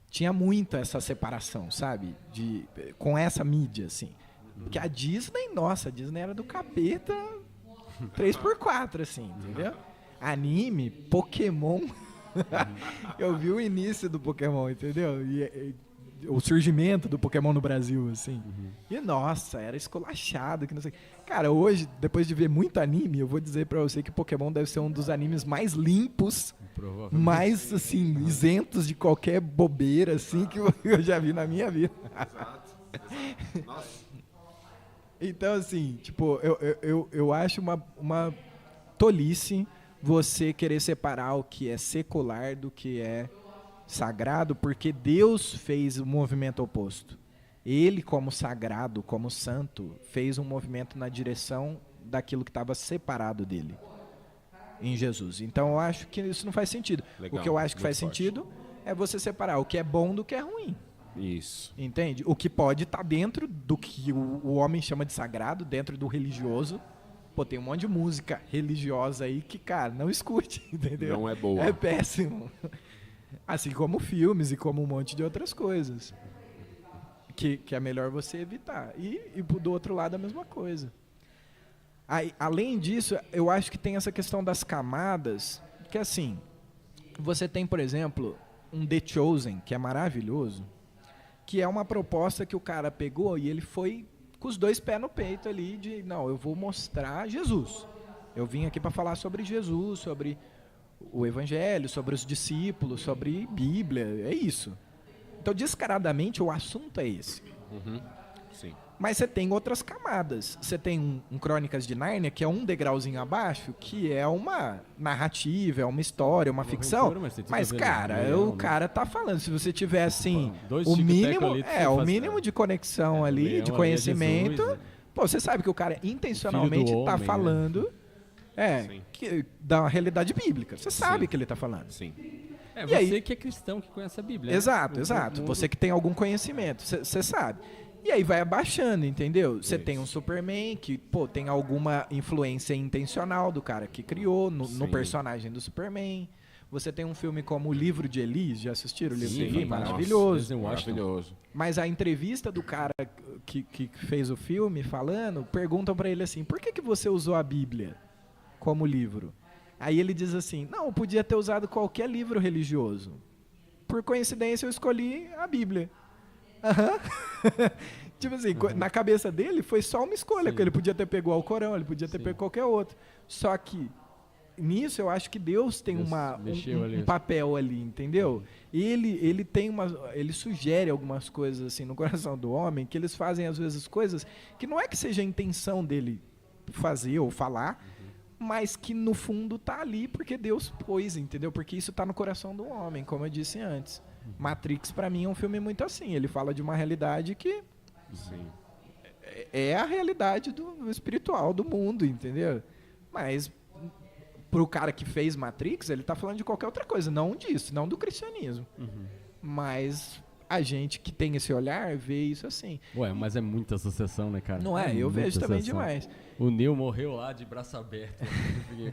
Tinha muito essa separação, sabe? Com essa mídia, assim. Porque a Disney era do capeta 3x4, assim, entendeu? Anime, Pokémon. Eu vi o início do Pokémon, entendeu? E o surgimento do Pokémon no Brasil, assim. E, era esculachado, que não sei. Cara, hoje, depois de ver muito anime, eu vou dizer pra você que Pokémon deve ser um dos animes mais limpos, mais, assim, isentos de qualquer bobeira, assim, que eu já vi na minha vida. Exato. Nossa. Então, assim, tipo, eu acho uma tolice você querer separar o que é secular do que é sagrado, porque Deus fez o movimento oposto. Ele, como sagrado, como santo, fez um movimento na direção daquilo que estava separado dele, em Jesus. Então, eu acho que isso não faz sentido. Legal, o que eu acho que faz forte. sentido é você separar o que é bom do que é ruim. Isso. Entende? O que pode estar dentro do que o homem chama de sagrado, dentro do religioso. Pô, tem um monte de música religiosa aí que, cara, não escute, entendeu? Não é boa. É péssimo. Assim como filmes e como um monte de outras coisas. Que é melhor você evitar. E do outro lado a mesma coisa. Aí, além disso, eu acho que tem essa questão das camadas, que assim, você tem, por exemplo, um The Chosen, que é maravilhoso, que é uma proposta que o cara pegou e ele foi com os dois pés no peito ali de, não, eu vou mostrar Jesus. Eu vim aqui para falar sobre Jesus, sobre o Evangelho, sobre os discípulos, sobre Bíblia, é isso. Então, descaradamente, o assunto é esse. Sim. Mas você tem outras camadas. Você tem um Crônicas de Nárnia, que é um degrauzinho abaixo, que é uma narrativa, é uma história, uma ficção. aventura, mas tem tudo a Mas, ver, cara, né? o Leão, cara tá falando. Se você tiver, assim, Dois o tic-tac mínimo, ali, você o faz, mínimo cara. de conexão ali, Leão de ali é conhecimento, Jesus, né? pô, você sabe que o cara intencionalmente Filho do tá homem, falando Sim. da realidade bíblica. Você sabe Sim. que ele tá falando. Sim. É, E você aí- que é cristão, que conhece a Bíblia. né? Exato, O exato. mundo- Você que tem algum conhecimento, você sabe. E aí vai abaixando, entendeu? Você Isso. tem um Superman que, pô, tem alguma influência intencional do cara que criou no Sim. personagem do Superman. Você tem um filme como O Livro de Eli, já assistiram? O Livro de Sim, Eli? nossa, Maravilhoso. Denzel Washington. Maravilhoso. Mas a entrevista do cara que fez o filme falando, perguntam pra ele assim, por que você usou a Bíblia como livro? Aí ele diz assim, não, eu podia ter usado qualquer livro religioso. Por coincidência eu escolhi a Bíblia. Aham. Tipo assim, na cabeça dele foi só uma escolha, Sim. que ele podia ter pego o Alcorão, ele podia ter Sim. pego qualquer outro. Só que nisso eu acho que Deus tem Deus mexeu ali. um papel ali, entendeu? Ele tem ele sugere algumas coisas assim no coração do homem, que eles fazem às vezes coisas que não é que seja a intenção dele fazer ou falar, mas que no fundo tá ali porque Deus pôs, entendeu? Porque isso tá no coração do homem, como eu disse antes. Matrix pra mim é um filme muito assim, ele fala de uma realidade que Sim. é a realidade do espiritual do mundo, entendeu? Mas pro cara que fez Matrix, ele tá falando de qualquer outra coisa, não disso, não do cristianismo. Mas a gente que tem esse olhar vê isso assim. Ué, mas é muita associação, né, cara? Não é? Eu muita vejo também associação. demais. O Neil morreu lá de braço aberto.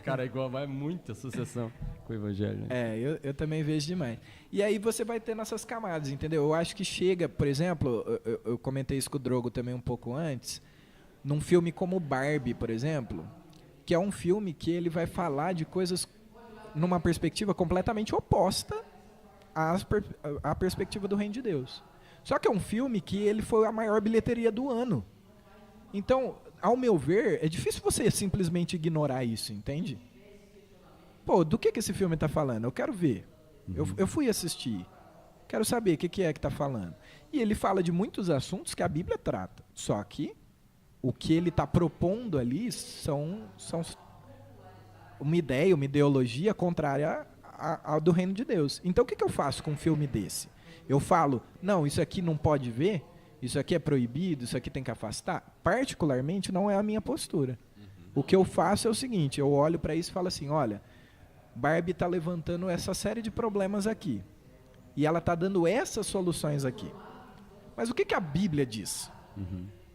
Cara, é igual, mas é muita associação com o evangelho. Né? Eu também vejo demais. E aí você vai ter nessas camadas, entendeu? Eu acho que chega, por exemplo, eu comentei isso com o Drogo também um pouco antes, num filme como Barbie, por exemplo, que é um filme que ele vai falar de coisas numa perspectiva completamente oposta à perspectiva do Reino de Deus. Só que é um filme que ele foi a maior bilheteria do ano. Então, ao meu ver, é difícil você simplesmente ignorar isso, entende? Pô, do que esse filme tá falando? Eu quero ver. Eu fui assistir. Quero saber o que é que tá falando. E ele fala de muitos assuntos que a Bíblia trata. Só que o que ele tá propondo ali são uma ideia, uma ideologia contrária ao do reino de Deus. Então o que eu faço com um filme desse? Eu falo, não, isso aqui não pode ver, isso aqui é proibido, isso aqui tem que afastar? Particularmente não é a minha postura. O que eu faço é o seguinte, eu olho para isso e falo assim, olha, Barbie está levantando essa série de problemas aqui. E ela está dando essas soluções aqui. Mas o que a Bíblia diz?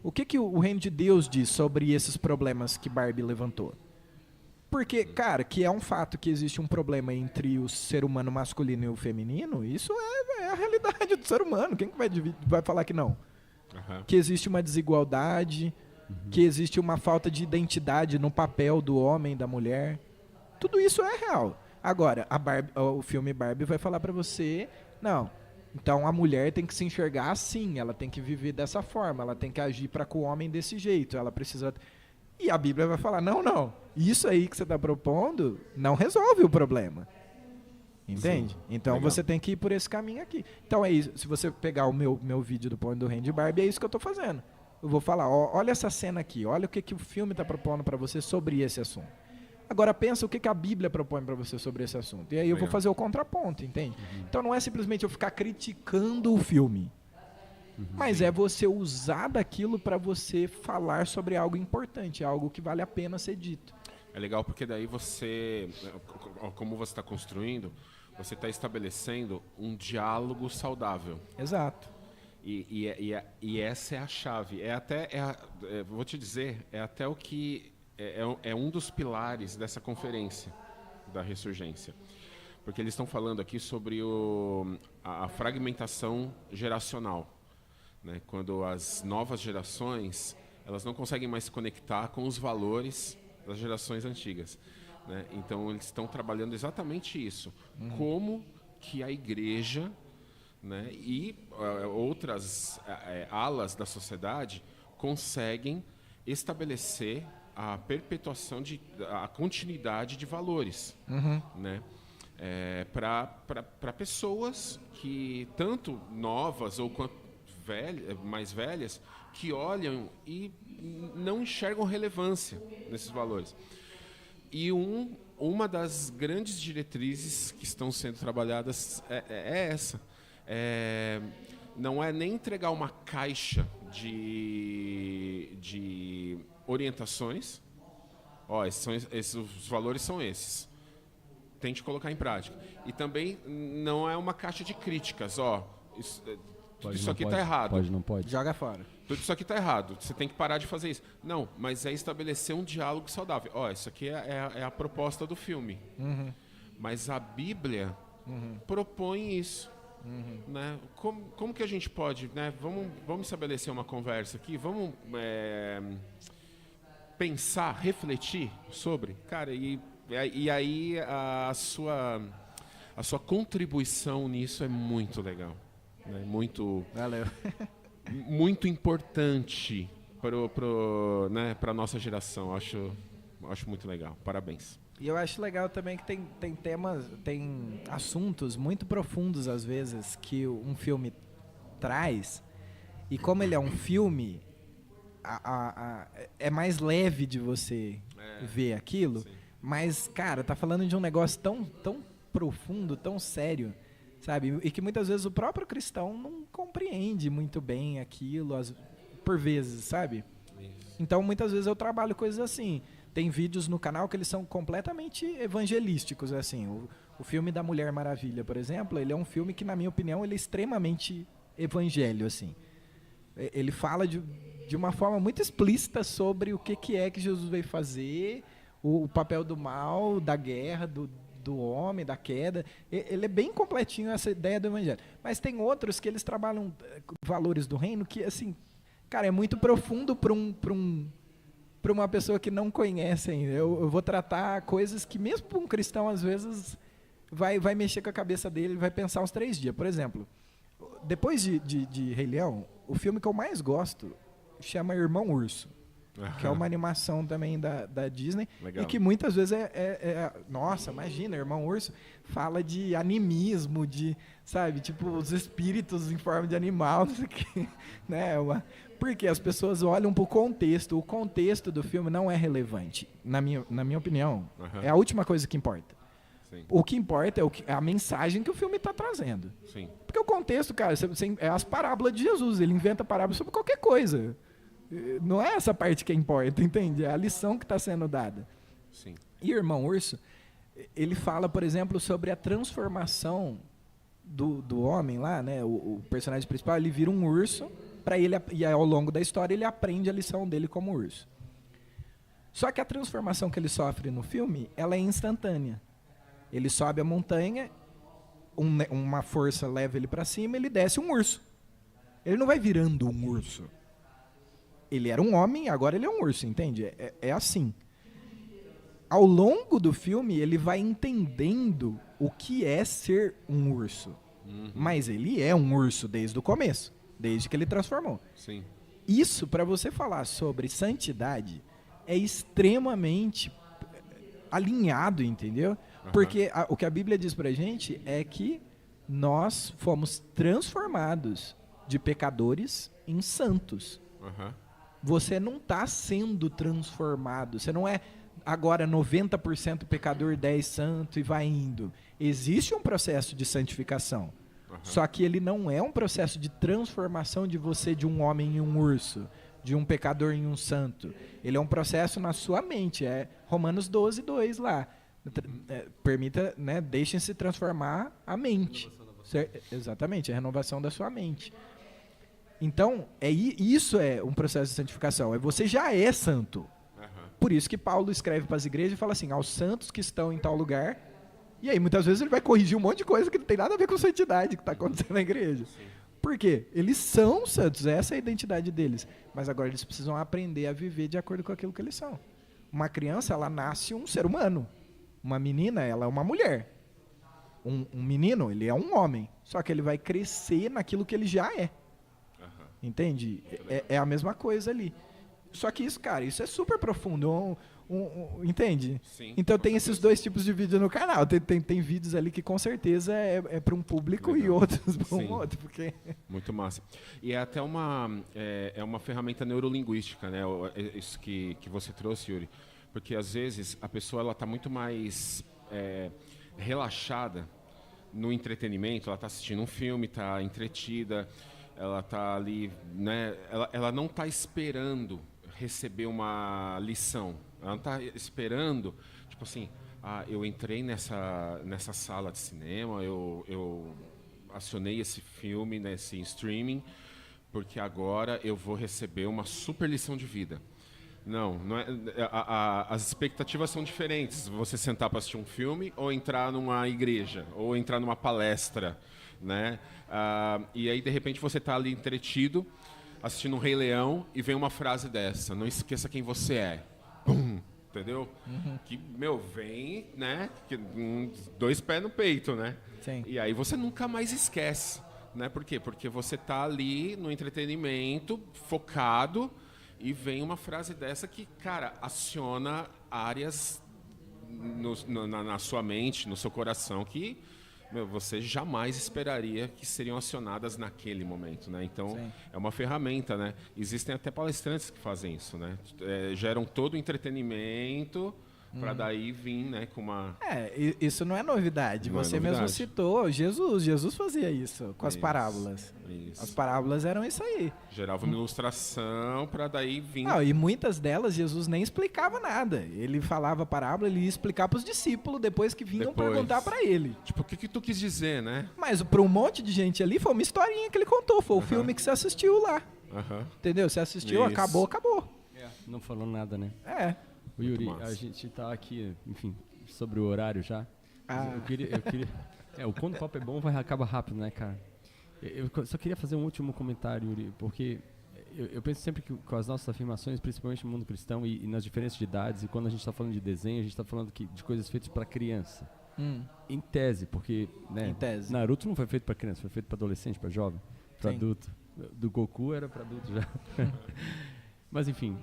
O que o reino de Deus diz sobre esses problemas que Barbie levantou? Porque, cara, que é um fato que existe um problema entre o ser humano masculino e o feminino, isso é a realidade do ser humano. Quem que vai falar que não? Aham. Que existe uma desigualdade, que existe uma falta de identidade no papel do homem, da mulher. Tudo isso é real. Agora, o filme Barbie vai falar pra você, não, então a mulher tem que se enxergar assim, ela tem que viver dessa forma, ela tem que agir para com o homem desse jeito, ela precisa... E a Bíblia vai falar, não, isso aí que você está propondo não resolve o problema. Entende? Sim, Então legal. você tem que ir por esse caminho aqui. Então é isso, se você pegar o meu vídeo do Pônei do Reino de Barbie, é isso que eu estou fazendo. Eu vou falar, olha essa cena aqui, olha o que o filme está propondo para você sobre esse assunto. Agora pensa o que a Bíblia propõe para você sobre esse assunto. E aí eu vou Legal. fazer o contraponto, entende? Então não é simplesmente eu ficar criticando o filme. Mas é você usar daquilo para você falar sobre algo importante, algo que vale a pena ser dito. É legal porque daí você, como você está construindo, você está estabelecendo um diálogo saudável. Exato. E essa é a chave. Vou te dizer, é até o que é um dos pilares dessa conferência da Ressurgência. Porque eles estão falando aqui sobre a fragmentação geracional. Né? Quando as novas gerações elas não conseguem mais se conectar com os valores das gerações antigas. Né? Então, eles estão trabalhando exatamente isso. Como que a igreja, né, e outras alas da sociedade conseguem estabelecer a perpetuação, a continuidade de valores. Né? Para pessoas que, tanto novas ou mais velhas que olham e não enxergam relevância nesses valores. E uma das grandes diretrizes que estão sendo trabalhadas é essa. Não é nem entregar uma caixa de orientações. Os valores são esses. Tente colocar em prática. E também não é uma caixa de críticas. Tudo isso aqui está errado. Pode, não pode. Joga fora. Tudo isso aqui está errado. Você tem que parar de fazer isso. Não, mas é estabelecer um diálogo saudável. Isso aqui é a proposta do filme. Uhum. Mas a Bíblia propõe isso. Né? Como que a gente pode... Né? Vamos estabelecer uma conversa aqui. Vamos pensar, refletir sobre. Cara, e aí a sua contribuição nisso é muito legal. Né? Valeu. Muito importante para a nossa geração. Acho muito legal. Parabéns. E eu acho legal também que tem temas, tem assuntos muito profundos, às vezes, que um filme traz. E como ele é um filme, é mais leve de você ver aquilo. Sim. Mas, cara, tá falando de um negócio tão profundo, tão sério, sabe? E que muitas vezes o próprio cristão não compreende muito bem aquilo, por vezes, sabe? Isso. Então, muitas vezes eu trabalho coisas assim. Tem vídeos no canal que eles são completamente evangelísticos, assim. O filme da Mulher Maravilha, por exemplo, ele é um filme que, na minha opinião, ele é extremamente evangelho, assim. Ele fala de uma forma muito explícita sobre o que é que Jesus veio fazer, o papel do mal, da guerra, do homem, da queda. Ele é bem completinho, essa ideia do evangelho. Mas tem outros que eles trabalham valores do reino que, assim, cara, é muito profundo para uma pessoa que não conhece ainda. Eu vou tratar coisas que mesmo para um cristão, às vezes, vai mexer com a cabeça dele, vai pensar uns 3 dias. Por exemplo, depois de Rei Leão, o filme que eu mais gosto chama Irmão Urso, que é uma animação também da Disney. Legal. E que muitas vezes nossa, imagina, Irmão Urso fala de animismo, sabe, tipo, os espíritos em forma de animal, não sei o que, né, porque as pessoas olham para o contexto do filme não é relevante, na minha opinião. É a última coisa que importa. Sim. O que importa é a mensagem que o filme está trazendo. Sim. Porque o contexto, cara, é as parábolas de Jesus, ele inventa parábolas sobre qualquer coisa. Não é essa parte que importa, entende? É a lição que está sendo dada. Sim. E Irmão Urso, ele fala, por exemplo, sobre a transformação do homem lá, né? O personagem principal, ele vira um urso, e ao longo da história ele aprende a lição dele como urso. Só que a transformação que ele sofre no filme, ela é instantânea. Ele sobe a montanha, uma força leva ele para cima, ele desce um urso. Ele não vai virando um urso. Ele era um homem, agora ele é um urso, entende? É assim. Ao longo do filme, ele vai entendendo o que é ser um urso. Mas ele é um urso desde o começo, desde que ele transformou. Sim. Isso, para você falar sobre santidade, é extremamente alinhado, entendeu? Porque o que a Bíblia diz pra gente é que nós fomos transformados de pecadores em santos. Você não está sendo transformado. Você não é agora 90% pecador, 10% santo e vai indo. Existe um processo de santificação. Só que ele não é um processo de transformação de você de um homem em um urso, de um pecador em um santo. Ele é um processo na sua mente. É Romanos 12:2 lá. Permita, né, deixem-se transformar a mente. Exatamente, a renovação da sua mente. Então, isso é um processo de santificação. Você já é santo. Por isso que Paulo escreve para as igrejas e fala assim, aos santos que estão em tal lugar. E aí, muitas vezes, ele vai corrigir um monte de coisa que não tem nada a ver com santidade que está acontecendo na igreja. Sim. Por quê? Eles são santos, essa é a identidade deles. Mas agora eles precisam aprender a viver de acordo com aquilo que eles são. Uma criança, ela nasce um ser humano. Uma menina, ela é uma mulher. Um menino, ele é um homem. Só que ele vai crescer naquilo que ele já é. Entende? É a mesma coisa ali. Só que isso, cara, isso é super profundo. entende? Sim, Então com tem esses certeza. dois tipos de vídeo no canal. Tem vídeos ali que com certeza é para um público Legal. e outros para Sim. um outro. Porque... Muito massa. E é até uma ferramenta neurolinguística, né? Isso que você trouxe, Yuri. Porque às vezes a pessoa ela está muito mais relaxada no entretenimento, ela está assistindo um filme, está entretida, ela está ali, né? Ela não está esperando receber uma lição. Ela não está esperando, tipo assim, eu entrei nessa sala de cinema, eu acionei esse filme, nesse streaming, porque agora eu vou receber uma super lição de vida. Não é, as expectativas são diferentes. Você sentar para assistir um filme ou entrar numa igreja ou entrar numa palestra, né? E aí de repente você está ali entretido assistindo um Rei Leão e vem uma frase dessa: não esqueça quem você é. Pum, entendeu? Que vem, né? Dois pés no peito, né? Sim. E aí você nunca mais esquece, né? Por quê? Porque você tá ali no entretenimento, focado, e vem uma frase dessa que, cara, aciona áreas na sua mente, no seu coração, que você jamais esperaria que seriam acionadas naquele momento, né? Então, Sim. é uma ferramenta, né? Existem até palestrantes que fazem isso, né? Geram todo o entretenimento para daí vir, né, com uma... Isso não é novidade. Não é Você novidade. mesmo citou Jesus fazia isso com as Isso, parábolas. isso. As parábolas eram isso aí. Gerava uma ilustração para daí vir... E muitas delas Jesus nem explicava nada. Ele falava a parábola, ele ia explicar para os discípulos depois que vinham Depois. perguntar para ele. Tipo, o que tu quis dizer, né? Mas para um monte de gente ali foi uma historinha que ele contou, foi o filme que você assistiu lá. Aham. Entendeu? Você assistiu, Isso. acabou. Não falou nada, né? É. O Yuri, massa. a gente tá aqui, enfim, sobre o horário já. Ah. Eu queria quando o papo é bom, acaba rápido, né, cara? Eu só queria fazer um último comentário, Yuri, porque eu penso sempre que com as nossas afirmações, principalmente no mundo cristão e nas diferenças de idades, e quando a gente está falando de desenho, a gente está falando de coisas feitas para criança. Em tese, porque, né, Em tese. Naruto não foi feito para criança, foi feito para adolescente, para jovem, para Sim. adulto. Do Goku era para adulto já. Mas enfim,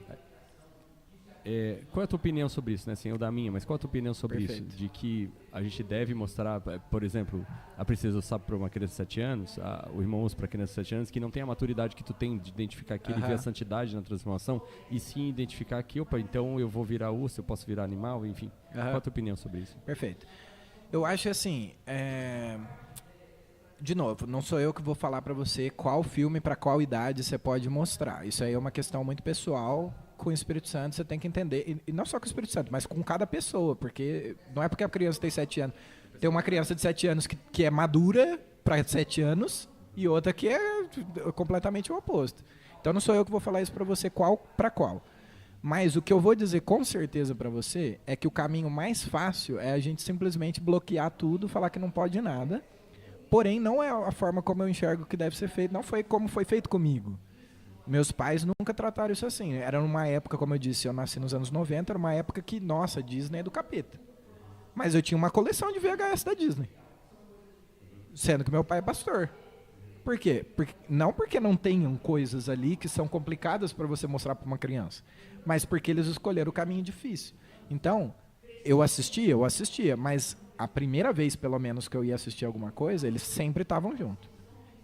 qual é a tua opinião sobre isso, né? Assim, eu da minha, mas qual é a tua opinião sobre Perfeito. isso? De que a gente deve mostrar, por exemplo, a Princesa do Sapo para uma criança de 7 anos, o Irmão Urso para criança de 7 anos, que não tem a maturidade que tu tem de identificar aquilo e ver a santidade na transformação, e sim identificar que, opa, então eu vou virar urso, eu posso virar animal, enfim. Qual é a tua opinião sobre isso? Perfeito. Eu acho assim, de novo, não sou eu que vou falar pra você qual filme pra qual idade você pode mostrar. Isso aí é uma questão muito pessoal. Com o Espírito Santo você tem que entender, e não só com o Espírito Santo, mas com cada pessoa, porque não é porque a criança tem 7 anos. Tem uma criança de 7 anos que é madura para 7 anos e outra que é completamente o oposto. Então não sou eu que vou falar isso pra você qual para qual. Mas o que eu vou dizer com certeza pra você é que o caminho mais fácil é a gente simplesmente bloquear tudo, falar que não pode nada. Porém, não é a forma como eu enxergo que deve ser feito. Não foi como foi feito comigo. Meus pais nunca trataram isso assim. Era numa época, como eu disse, eu nasci nos anos 90, era uma época que, nossa, Disney é do capeta. Mas eu tinha uma coleção de VHS da Disney. Sendo que meu pai é pastor. Por quê? Não porque não tenham coisas ali que são complicadas para você mostrar para uma criança, mas porque eles escolheram o caminho difícil. Então, eu assistia, mas a primeira vez, pelo menos, que eu ia assistir alguma coisa, eles sempre estavam junto.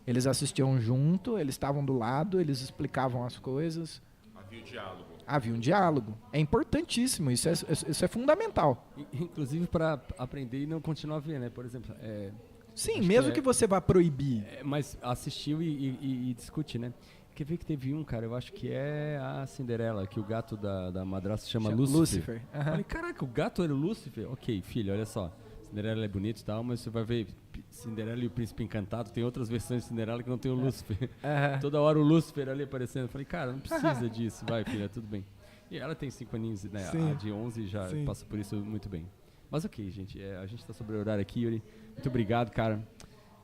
Eles assistiam junto, eles estavam do lado, eles explicavam as coisas. Havia o diálogo. Havia um diálogo. É importantíssimo, isso é fundamental. Inclusive para aprender e não continuar a ver, né? Por exemplo, Sim, acho mesmo que você vá proibir. mas assistiu e discute, né? Quer ver que teve um, cara, eu acho que é a Cinderela, que o gato da madrasta se chama Lúcifer. Aham. Falei, caraca, o gato era o Lúcifer? Ok, filho, olha só. Cinderela é bonito e tal, mas você vai ver Cinderela e o Príncipe Encantado, tem outras versões de Cinderela que não tem o Lúcifer. Toda hora o Lúcifer ali aparecendo. Eu falei, cara, não precisa disso, vai, filha, tudo bem. E ela tem 5 aninhos, né? Sim. A de 11 já Sim. passa por isso muito bem. Mas ok, gente, a gente tá sobre o horário aqui, Yuri. Muito obrigado, cara.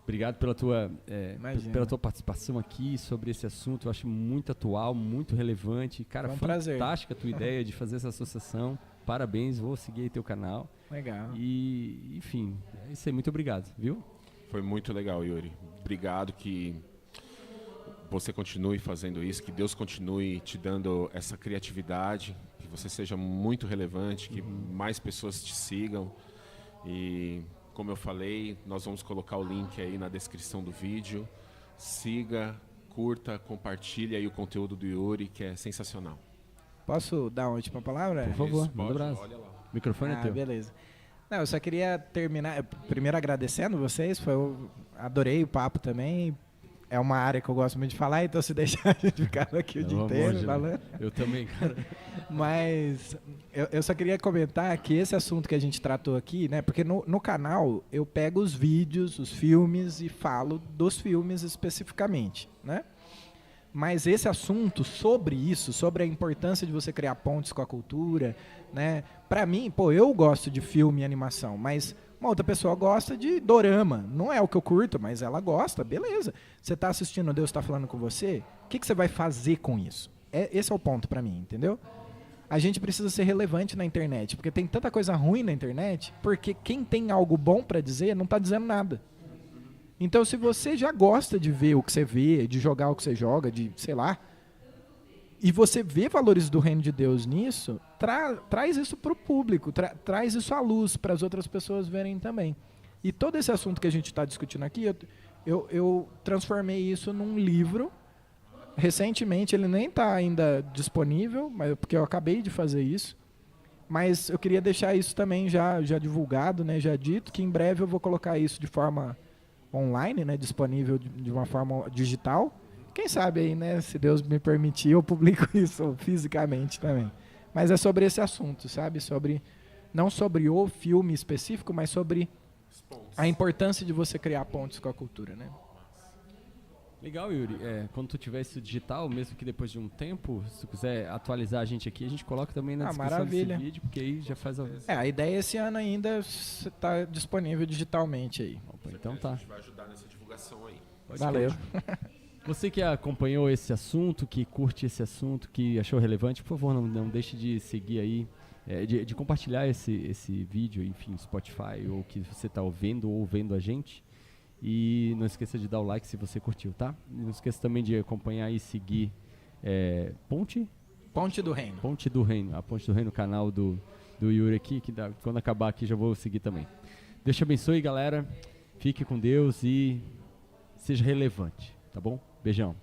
Obrigado pela tua participação aqui sobre esse assunto. Eu acho muito atual, muito relevante. Cara, Foi um prazer. fantástica a tua ideia de fazer essa associação. Parabéns, vou seguir aí teu canal. Legal. E, enfim, é isso aí. Muito obrigado, viu? Foi muito legal, Yuri. Obrigado, que você continue fazendo isso, que Deus continue te dando essa criatividade, que você seja muito relevante, que mais pessoas te sigam. E, como eu falei, nós vamos colocar o link aí na descrição do vídeo. Siga, curta, compartilhe aí o conteúdo do Yuri, que é sensacional. Posso dar uma última palavra? Por favor, Isso, manda abraço. olha lá. O microfone é teu. Beleza. Não, eu só queria terminar, primeiro agradecendo vocês, adorei o papo também. É uma área que eu gosto muito de falar, então se deixar a gente ficar aqui o dia inteiro falando. Eu também, cara. Mas eu só queria comentar que esse assunto que a gente tratou aqui, né? Porque no canal eu pego os vídeos, os filmes e falo dos filmes especificamente, né? Mas esse assunto sobre isso, sobre a importância de você criar pontes com a cultura, né? Pra mim, eu gosto de filme e animação, mas uma outra pessoa gosta de dorama. Não é o que eu curto, mas ela gosta, beleza. Você tá assistindo, Deus tá falando com você, o que você vai fazer com isso? Esse é o ponto pra mim, entendeu? A gente precisa ser relevante na internet, porque tem tanta coisa ruim na internet, porque quem tem algo bom pra dizer não tá dizendo nada. Então, se você já gosta de ver o que você vê, de jogar o que você joga, de, sei lá, e você vê valores do reino de Deus nisso, traz isso para o público, traz isso à luz para as outras pessoas verem também. E todo esse assunto que a gente está discutindo aqui, eu transformei isso num livro. Recentemente, ele nem está ainda disponível, porque eu acabei de fazer isso. Mas eu queria deixar isso também já divulgado, né, já dito, que em breve eu vou colocar isso de forma online, né, disponível de uma forma digital. Quem sabe aí, né, se Deus me permitir, eu publico isso fisicamente também. Mas é sobre esse assunto, sabe? Não sobre o filme específico, mas sobre a importância de você criar pontes com a cultura, né? Legal, Yuri. Quando tu tiver isso digital, mesmo que depois de um tempo, se tu quiser atualizar a gente aqui, a gente coloca também na descrição maravilha. desse vídeo, porque aí já faz a... A ideia esse ano ainda está disponível digitalmente aí. Opa, então tá. A gente vai ajudar nessa divulgação aí. Valeu. Você que acompanhou esse assunto, que curte esse assunto, que achou relevante, por favor, não deixe de seguir aí, de compartilhar esse vídeo, enfim, Spotify, ou que você está ouvindo ou vendo a gente. E não esqueça de dar o like se você curtiu, tá? Não esqueça também de acompanhar e seguir Ponte do Reino. Ponte do Reino, a Ponte do Reino, canal do Yuri aqui, que quando acabar aqui já vou seguir também. Deus te abençoe, galera. Fique com Deus e seja relevante, tá bom? Beijão.